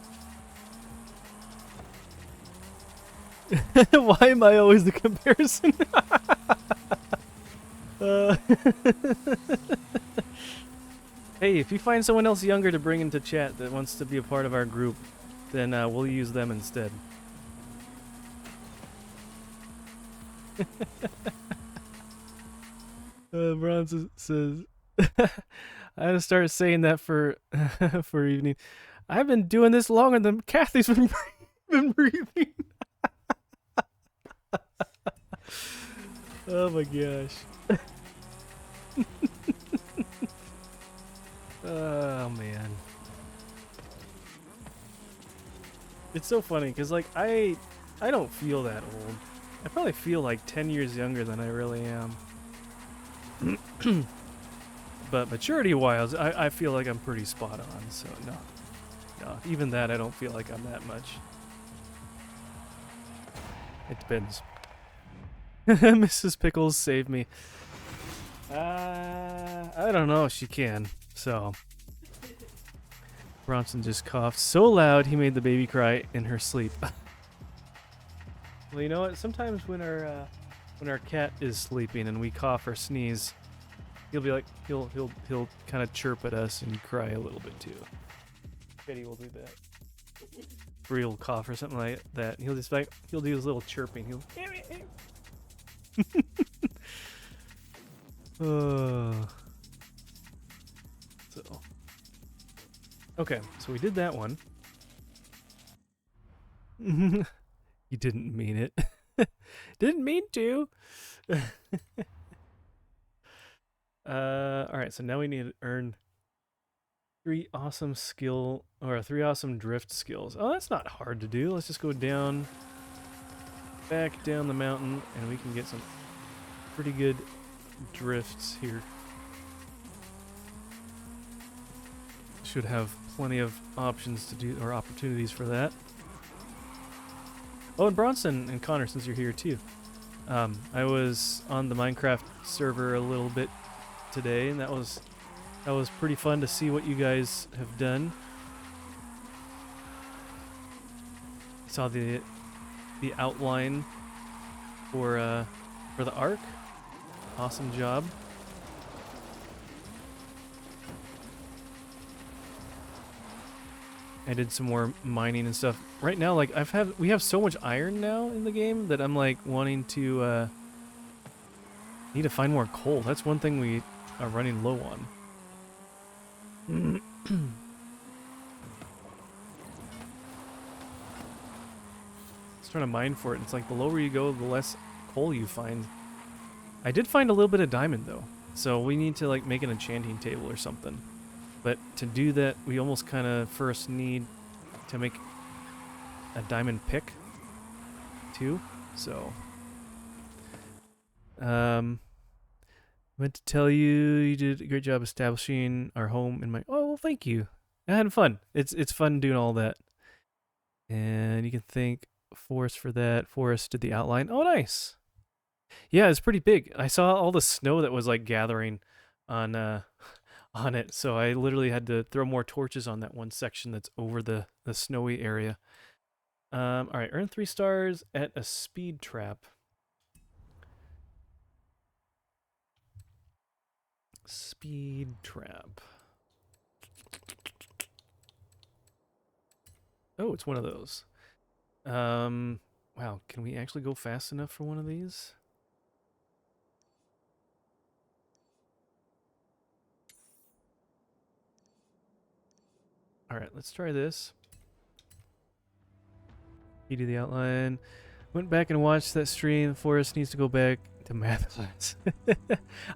Why am I always the comparison? Hey, if you find someone else younger to bring into chat that wants to be a part of our group, then we'll use them instead. Bronze says, I had to start saying that for for evening. I've been doing this longer than Kathy's been breathing. Oh my gosh. Oh man. It's so funny because like I don't feel that old. I probably feel like 10 years younger than I really am. But maturity-wise, I feel like I'm pretty spot on, so no. No, even that I don't feel like I'm that much. It depends. Mrs. Pickles saved me. I don't know if she can, so. Bronson just coughed so loud he made the baby cry in her sleep. Well, you know what? Sometimes when our cat is sleeping and we cough or sneeze, he'll be like he'll kind of chirp at us and cry a little bit too. Betty will do that. Or he'll cough or something like that. He'll just like he'll do his little chirping. He'll. So. Okay, so we did that one. You didn't mean it. Didn't mean to. Alright, so now we need to earn 3 awesome drift skills. Oh, that's not hard to do. Let's just go down, back down the mountain, and we can get some pretty good drifts here. Should have plenty of options to do, or opportunities for that. Oh, and Bronson and Connor, since you're here too. I was on the Minecraft server a little bit today, and that was pretty fun to see what you guys have done. Saw the outline for the arc. Awesome job. I did some more mining and stuff. Right now, like we have so much iron now in the game that I'm like wanting to need to find more coal. That's one thing we are running low on. Just trying to mine for it. It's like the lower you go, the less coal you find. I did find a little bit of diamond though, so we need to like make an enchanting table or something. But to do that, we almost kind of first need to make a diamond pick, too. So, meant to tell you did a great job establishing our home in my. Oh, well, thank you. I had fun. It's fun doing all that. And you can thank Forrest for that. Forrest did the outline. Oh, nice. Yeah, it's pretty big. I saw all the snow that was like gathering on it, so I literally had to throw more torches on that one section that's over the snowy area. All right, earn 3 stars at a speed trap. Speed trap. Oh, it's one of those. Wow, can we actually go fast enough for one of these? All right, let's try this. You do the outline. Went back and watched that stream. Forrest needs to go back to math class.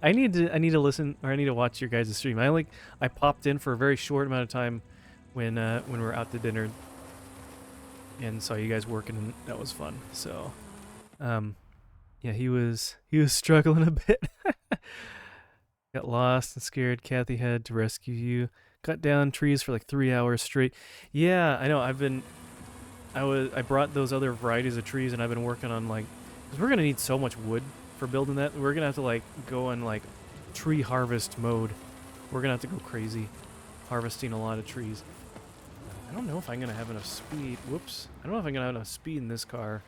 I need to listen, or I need to watch your guys' stream. I popped in for a very short amount of time when we were out to dinner and saw you guys working, and that was fun. So yeah, he was struggling a bit. Got lost and scared. Kathy had to rescue you. Cut down trees for like 3 hours straight. Yeah, I know. I brought those other varieties of trees, and I've been working on like, cause we're gonna need so much wood for building that. We're gonna have to like go on like tree harvest mode. We're gonna have to go crazy, harvesting a lot of trees. I don't know if I'm gonna have enough speed. Whoops! I don't know if I'm gonna have enough speed in this car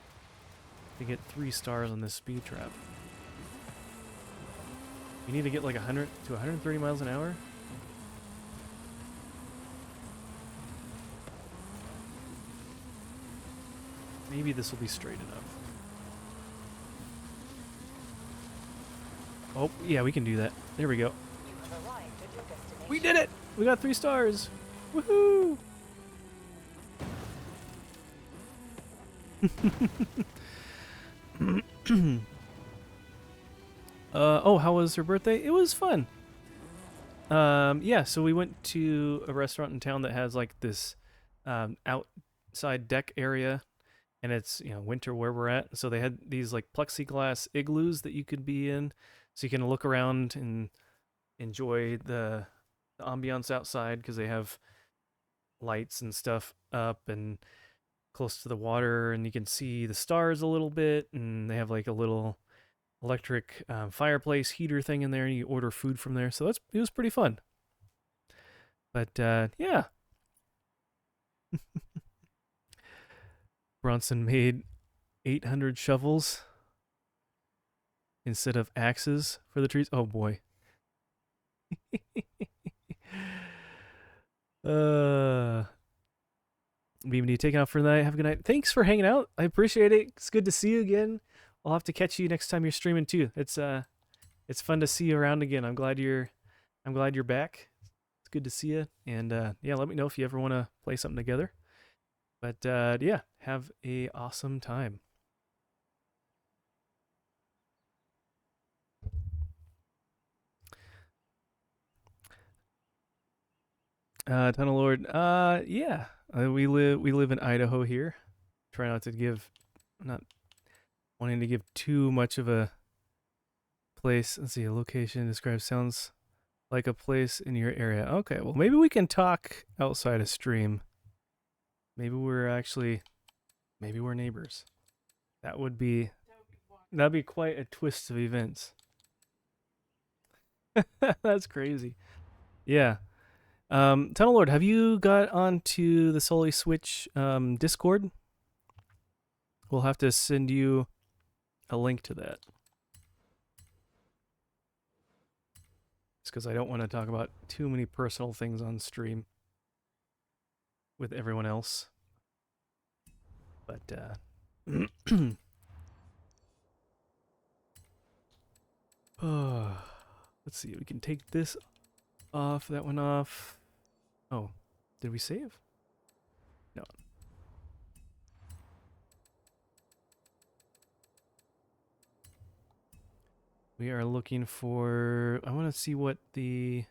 to get 3 stars on this speed trap. You need to get like 100 to 130 miles an hour. Maybe this will be straight enough. Oh, yeah, we can do that. There we go. You have arrived at your destination. We did it! We got 3 stars! Woohoo! Oh, how was her birthday? It was fun. Yeah, so we went to a restaurant in town that has like this outside deck area, and it's, you know, winter where we're at. So they had these like plexiglass igloos that you could be in, so you can look around and enjoy the ambiance outside because they have lights and stuff up and close to the water, and you can see the stars a little bit, and they have like a little electric fireplace heater thing in there, and you order food from there. So it was pretty fun. But yeah. Bronson made 800 shovels instead of axes for the trees. Oh boy. BMD taking off for the night. Have a good night. Thanks for hanging out. I appreciate it. It's good to see you again. I'll have to catch you next time you're streaming too. It's fun to see you around again. I'm glad you're back. It's good to see you. And yeah, let me know if you ever want to play something together. But yeah, have a awesome time. Tunnel Lord. Yeah. We live in Idaho here. Try not wanting to give too much of a place. Let's see, a location described sounds like a place in your area. Okay, well maybe we can talk outside of stream. Maybe we're neighbors. That'd be quite a twist of events. That's crazy. Yeah. Tunnel Lord, have you got onto the Solely Switch Discord? We'll have to send you a link to that. Just because I don't want to talk about too many personal things on stream with everyone else. But let's see. We can take this off, that one off. Oh, did we save? No. We are looking for, I want to see what the,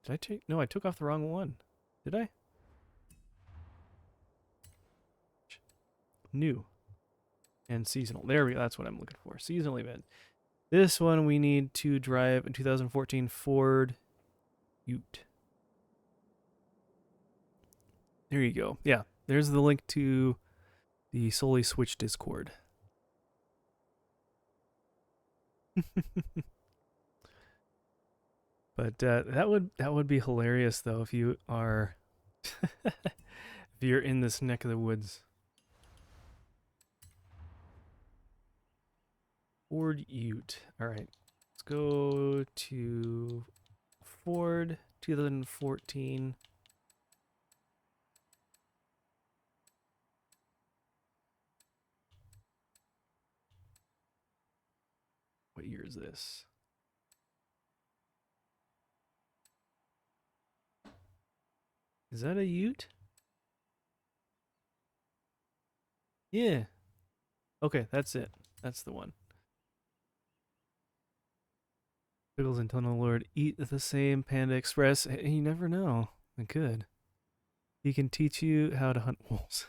did I take, no, I took off the wrong one. Did I? New and seasonal. There we go. That's what I'm looking for. Seasonal event. This one we need to drive a 2014 Ford Ute. There you go. Yeah, there's the link to the Solely Switch Discord. But that would be hilarious though if you are if you're in this neck of the woods. Ford Ute. All right, let's go to Ford 2014. What year is this? Is that a ute? Yeah. Okay, that's it. That's the one. Pickles and Tunnel Lord eat the same Panda Express. You never know. It could. He can teach you how to hunt wolves.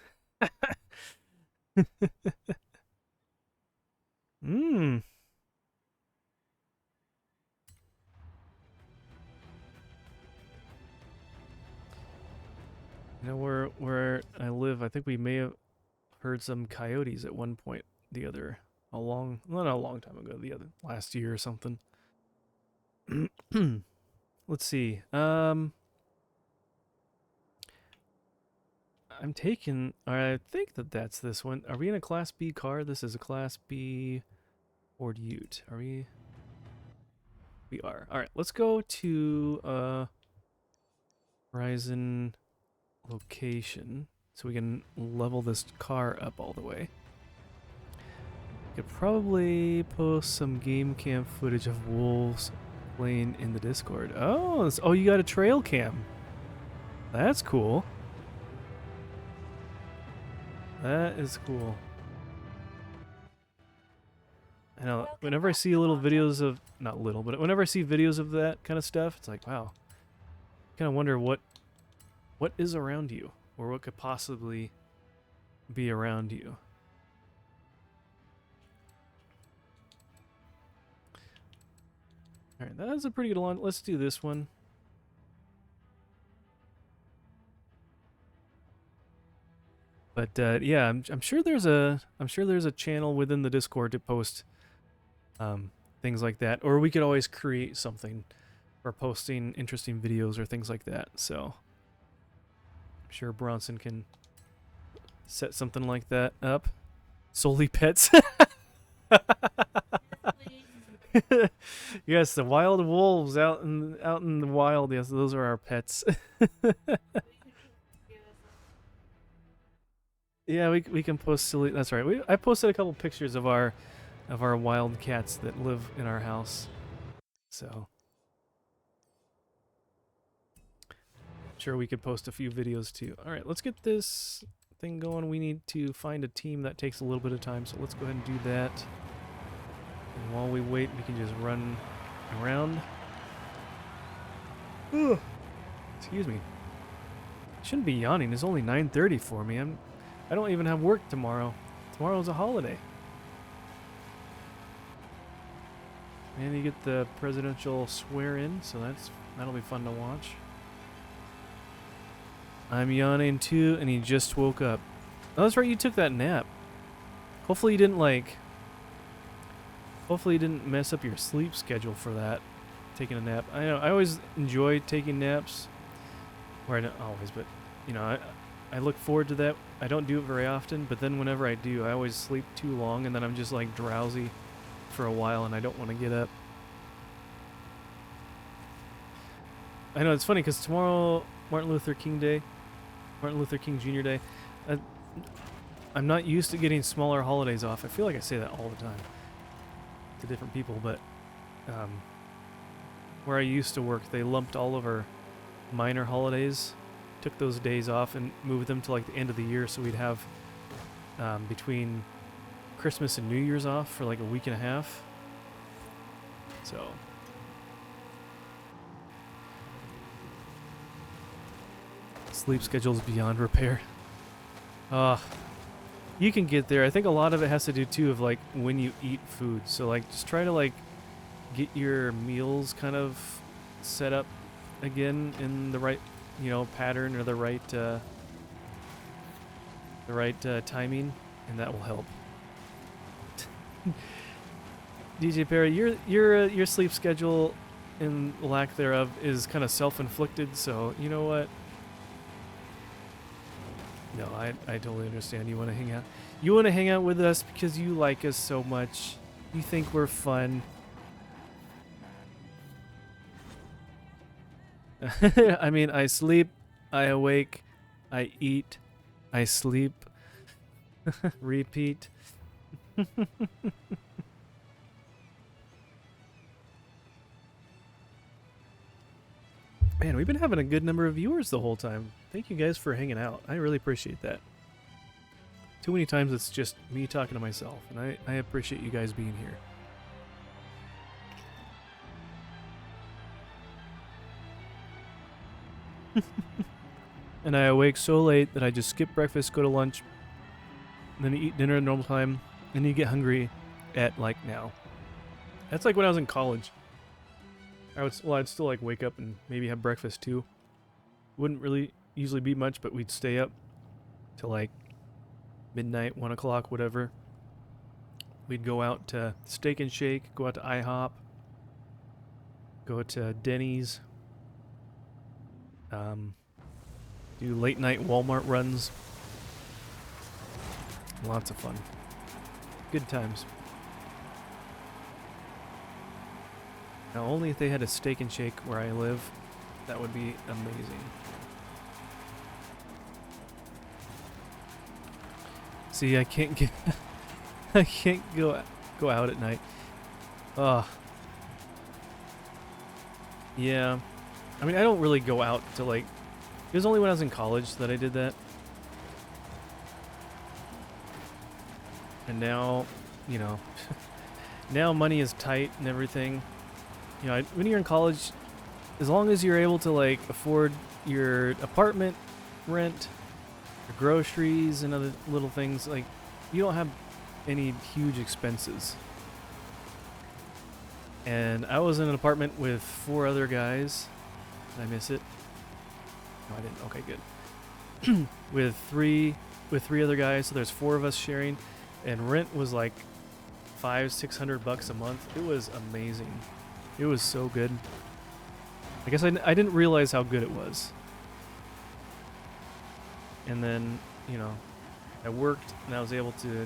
Mmm. You know where I live, I think we may have heard some coyotes at one point. Not a long time ago. The other last year or something. Let's see. I'm taking. I think that's this one. Are we in a Class B car? This is a Class B Ford Ute. Are we? We are. All right. Let's go to Horizon location so we can level this car up all the way. Could probably post some game cam footage of wolves playing in the Discord. Oh, oh, you got a trail cam. That's cool. That is cool. I know. Whenever I see little videos of, not little, but whenever I see videos of that kind of stuff, it's like, wow. I kind of wonder what is around you, or what could possibly be around you. All right, that is a pretty good one. Let's do this one. But yeah, I'm sure there's a channel within the Discord to post things like that, or we could always create something for posting interesting videos or things like that. So I'm sure Bronson can set something like that up. Solely pets. Yes, the wild wolves out in the wild. Yes, those are our pets. Yeah, we can post silly. That's right. I posted a couple pictures of our wild cats that live in our house. So I'm sure we could post a few videos too. All right, let's get this thing going. We need to find a team. That takes a little bit of time, so let's go ahead and do that. And while we wait, we can just run around. Ugh. Excuse me. I shouldn't be yawning. It's only 9:30 for me. I don't even have work tomorrow. Tomorrow's a holiday. And you get the presidential swear-in, so that'll be fun to watch. I'm yawning too, and he just woke up. Oh, that's right, you took that nap. Hopefully you didn't mess up your sleep schedule for that, taking a nap. I know, I always enjoy taking naps. Or not always, but, you know, I look forward to that. I don't do it very often, but then whenever I do, I always sleep too long, and then I'm just, like, drowsy for a while, and I don't want to get up. I know, it's funny, because tomorrow, Martin Luther King Jr. Day, I'm not used to getting smaller holidays off. I feel like I say that all the time to different people, but where I used to work, they lumped all of our minor holidays, took those days off and moved them to like the end of the year, so we'd have between Christmas and New Year's off for like a week and a half. So sleep schedule's beyond repair. You can get there. I think a lot of it has to do too of like when you eat food. So like just try to like get your meals kind of set up again in the right, you know, pattern or the right timing, and that will help. DJ Perry, your sleep schedule and lack thereof is kind of self-inflicted, so you know what? No, I totally understand. You want to hang out. You want to hang out with us because you like us so much. You think we're fun. I mean, I sleep, I awake, I eat, I sleep, repeat. Man, we've been having a good number of viewers the whole time. Thank you guys for hanging out. I really appreciate that. Too many times it's just me talking to myself, and I appreciate you guys being here. And I awake so late that I just skip breakfast, go to lunch, and then eat dinner at normal time, and then you get hungry at like now. That's like when I was in college. I'd still like wake up and maybe have breakfast too. Wouldn't really usually be much, but we'd stay up till like midnight, 1 o'clock, whatever. We'd go out to Steak and Shake, go out to IHOP, go to Denny's, do late night Walmart runs. Lots of fun. Good times. Now, only if they had a Steak and Shake where I live, that would be amazing. See, I can't get, I can't go out at night. Ugh. Yeah. I mean, I don't really go out to like. It was only when I was in college that I did that. And now, you know, now money is tight and everything. You know, when you're in college, as long as you're able to like afford your apartment rent, your groceries and other little things, like you don't have any huge expenses. And I was in an apartment with 4 other guys. Did I miss it? No, I didn't. Okay, good. with three other guys, so there's 4 of us sharing, and rent was like $500-600 a month. It was amazing. It was so good. I guess I didn't realize how good it was. And then, you know, I worked and I was able to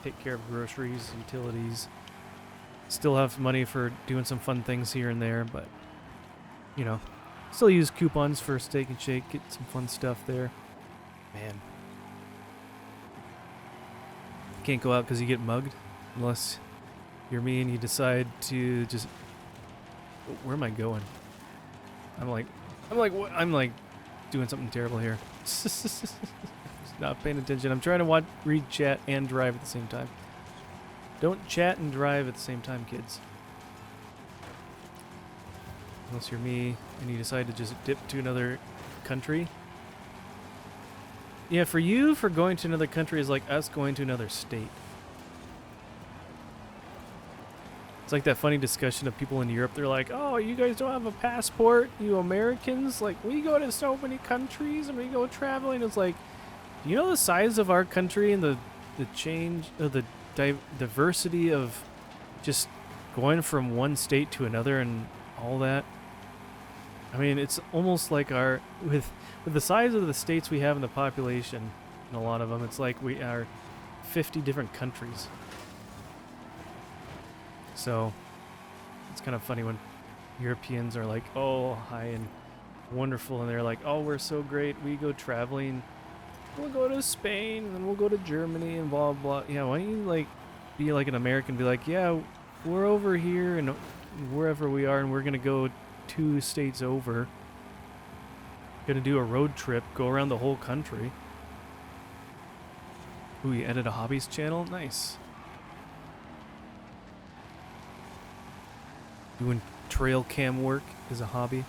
take care of groceries, utilities. Still have money for doing some fun things here and there, but, you know, still use coupons for Steak and Shake, get some fun stuff there. Man. Can't go out because you get mugged unless you're me and you decide to just... Where am I going? I'm like what? I'm like doing something terrible here. Just not paying attention. I'm trying to read chat and drive at the same time. Don't chat and drive at the same time, kids. Unless you're me and you decide to just dip to another country. Yeah, for you, for going to another country is like us going to another state. It's like that funny discussion of people in Europe. They're like, oh, you guys don't have a passport, you Americans? Like, we go to so many countries and we go traveling. It's like, do you know the size of our country and the change of the diversity of just going from one state to another and all that? I mean, it's almost like with the size of the states we have in the population, and a lot of them, it's like we are 50 different countries. So it's kind of funny when Europeans are like, oh, hi and wonderful, and they're like, oh, we're so great, we go traveling, we'll go to Spain and then we'll go to Germany and blah blah. Yeah, why don't you like be like an American, be like, yeah, we're over here and wherever we are, and we're gonna go 2 states over, gonna do a road trip, go around the whole country. Ooh, you added a hobbies channel? Nice. Doing trail cam work is a hobby.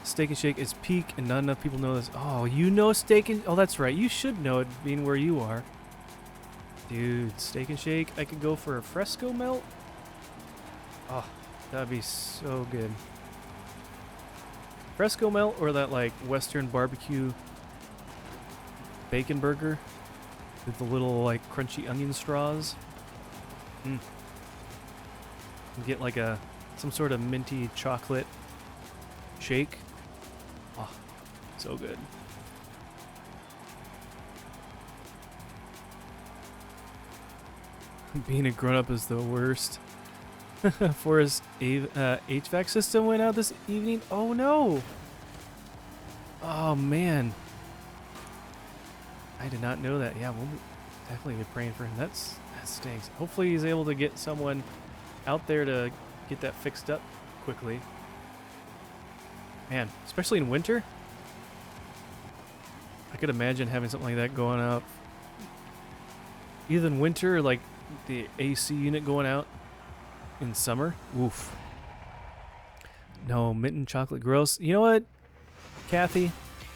Steak and Shake is peak, and not enough people know this. Oh, you know Steak and... Oh, that's right. You should know it, being where you are. Dude, Steak and Shake. I could go for a fresco melt. Oh, that'd be so good. Fresco melt or that, like, Western barbecue bacon burger with the little, like, crunchy onion straws. Mm. Get, like, some sort of minty chocolate shake. Oh, so good. Being a grown-up is the worst. Forza's HVAC system went out this evening. Oh no! Oh man. I did not know that. Yeah, we'll definitely be praying for him. That stinks. Hopefully he's able to get someone out there to get that fixed up quickly. Man, especially in winter. I could imagine having something like that going out. Either in winter or like the AC unit going out in summer. Oof. No, mint and chocolate gross. You know what, Kathy?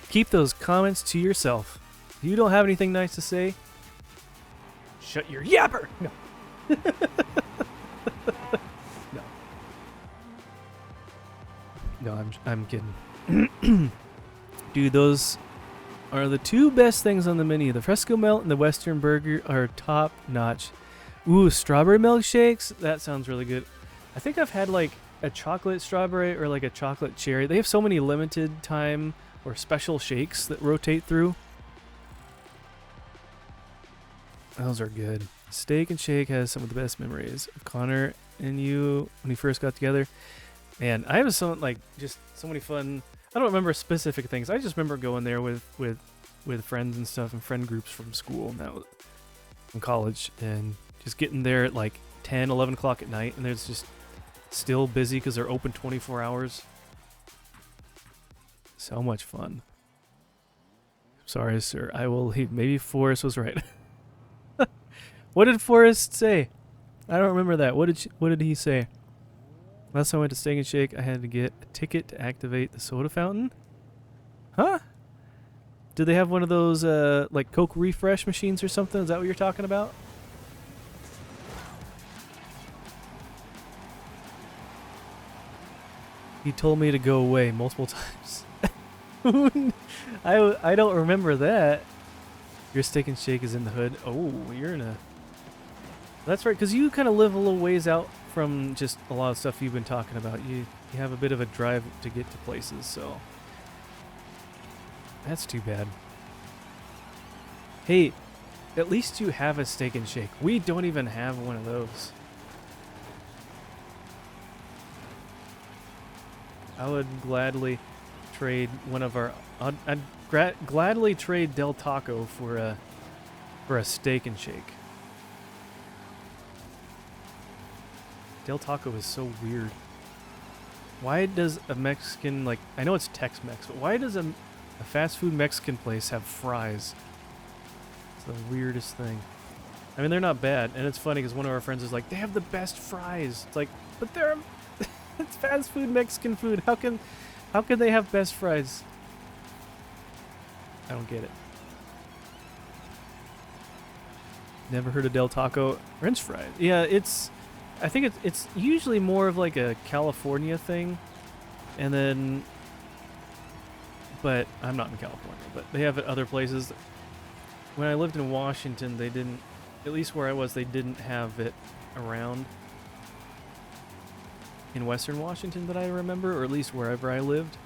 Keep those comments to yourself. If you don't have anything nice to say, shut your yapper. No. No. No, I'm kidding. Dude, those are the two best things on the menu. The Fresco Melt and the Western Burger are top notch. Ooh, strawberry milkshakes? That sounds really good. I think I've had like a chocolate strawberry or like a chocolate cherry. They have so many limited time or special shakes that rotate through. Those are good. Steak and Shake has some of the best memories of Connor and you when we first got together. Man, I have so like just so many fun. I don't remember specific things. I just remember going there with friends and stuff and friend groups from school and that was from college and just getting there at like 10, 11 o'clock at night and there's just still busy because they're open 24 hours. So much fun. Sorry, sir. I will leave. Maybe Forrest was right. What did Forrest say? I don't remember that. What did he say? Last time I went to Steak and Shake, I had to get a ticket to activate the soda fountain. Huh? Did they have one of those like Coke refresh machines or something? Is that what you're talking about? He told me to go away multiple times. I don't remember that. Your Steak and Shake is in the hood. Oh, you're in a... That's right, because you kind of live a little ways out from just a lot of stuff you've been talking about. You have a bit of a drive to get to places, so... That's too bad. Hey, at least you have a Steak and Shake. We don't even have one of those. I would gladly trade one of our... I'd gladly trade Del Taco for a Steak and Shake. Del Taco is so weird. Why does a Mexican, like, I know it's Tex-Mex, but why does a fast food Mexican place have fries? It's the weirdest thing. I mean, they're not bad, and it's funny because one of our friends is like, they have the best fries. It's like, but they're it's fast food Mexican food. How can they have best fries? I don't get it. Never heard of Del Taco French fries. Yeah, I think it's usually more of like a California thing, and then, but I'm not in California, but they have it other places. When I lived in Washington, they didn't, at least where I was, they didn't have it around in Western Washington that I remember, or at least wherever I lived.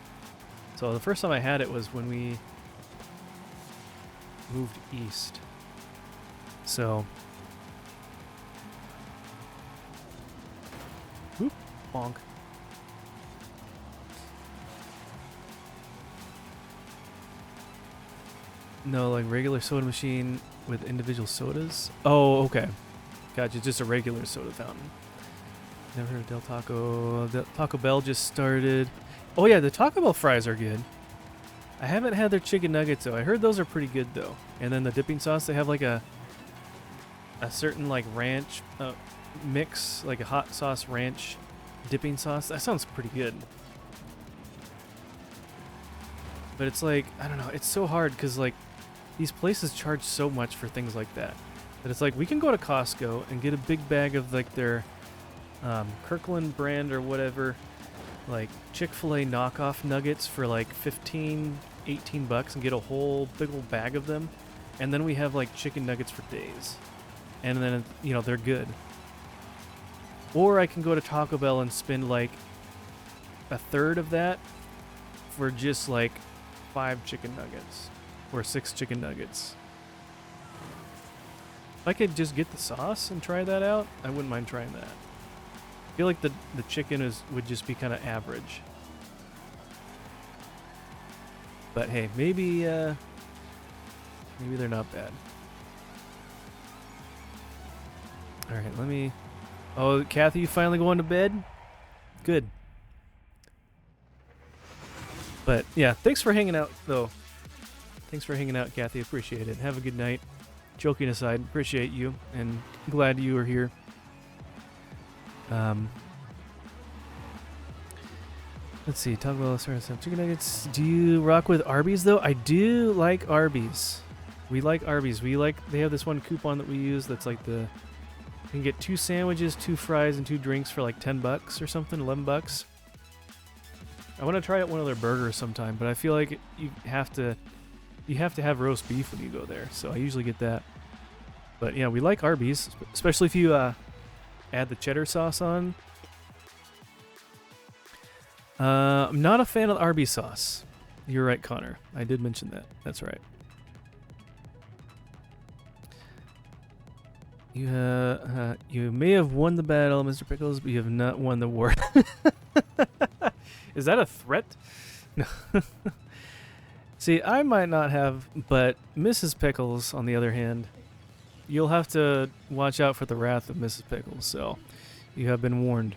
So the first time I had it was when we moved east. So, whoop, bonk. No, like regular soda machine with individual sodas. Oh, okay. Gotcha, just a regular soda fountain. Never heard of Del Taco. Taco Bell just started. Oh yeah, the Taco Bell fries are good. I haven't had their chicken nuggets though. I heard those are pretty good though. And then the dipping sauce, they have like a certain like ranch mix, like a hot sauce ranch dipping sauce. That sounds pretty good. But it's like, I don't know, it's so hard because like these places charge so much for things like that. That it's like we can go to Costco and get a big bag of like their Kirkland brand or whatever, like Chick-fil-A knockoff nuggets for like 15, 18 bucks and get a whole big old bag of them. And then we have like chicken nuggets for days. And then, you know, they're good. Or I can go to Taco Bell and spend like a third of that for just like 5 chicken nuggets or 6 chicken nuggets. If I could just get the sauce and try that out, I wouldn't mind trying that. I feel like the chicken would just be kind of average. But hey, maybe they're not bad. All right, let me... Oh, Kathy, you finally going to bed? Good. But yeah, thanks for hanging out, though. Thanks for hanging out, Kathy. Appreciate it. Have a good night. Joking aside, appreciate you and glad you were here. Let's see. Talk about some chicken nuggets. Do you rock with Arby's though? I do like Arby's. We like Arby's. They have this one coupon that we use that's like you can get 2 sandwiches, 2 fries, and 2 drinks for like $10 or something, $11. I want to try out one of their burgers sometime, but I feel like you have to have roast beef when you go there, so I usually get that. But yeah, we like Arby's, especially if you add the cheddar sauce on. I'm not a fan of the Arby's sauce. You're right, Connor. I did mention that. That's right. You may have won the battle, Mr. Pickles, but you have not won the war. Is that a threat? No. See, I might not have, but Mrs. Pickles, on the other hand, you'll have to watch out for the wrath of Mrs. Pickles, so you have been warned.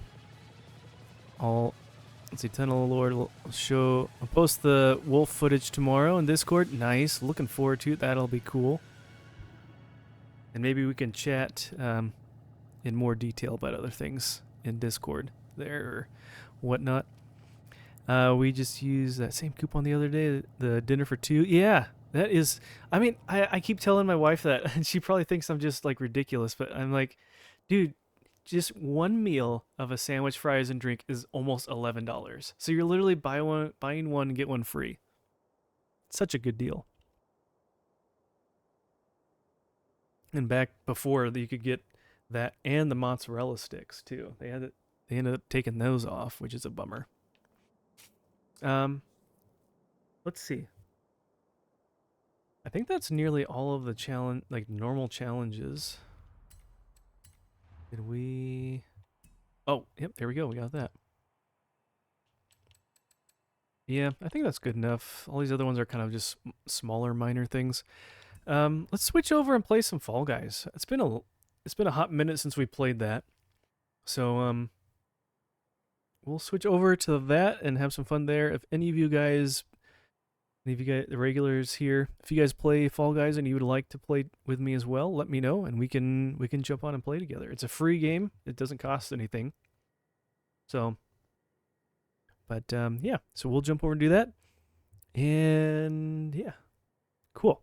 Let's see, Tunnel Lord will I'll post the wolf footage tomorrow in Discord. Nice, looking forward to it. That'll be cool. And maybe we can chat in more detail about other things in Discord there or whatnot. We just used that same coupon the other day, the dinner for 2. Yeah, that is, I mean, I keep telling my wife that, and she probably thinks I'm just like ridiculous, but I'm like, dude, just one meal of a sandwich, fries, and drink is almost $11. So you're literally buying one and get one free. Such a good deal. And back before, you could get that and the mozzarella sticks too. They ended up taking those off, which is a bummer. Let's see. I think that's nearly all of the normal challenges. Did we? Oh, yep, there we go. We got that. Yeah, I think that's good enough. All these other ones are kind of just smaller, minor things. Let's switch over and play some Fall Guys. It's been a hot minute since we played that, so we'll switch over to that and have some fun there. If any of you guys, the regulars here, if you guys play Fall Guys and you would like to play with me as well, let me know and we can jump on and play together. It's a free game. It doesn't cost anything. So, but yeah, so we'll jump over and do that. And yeah, cool.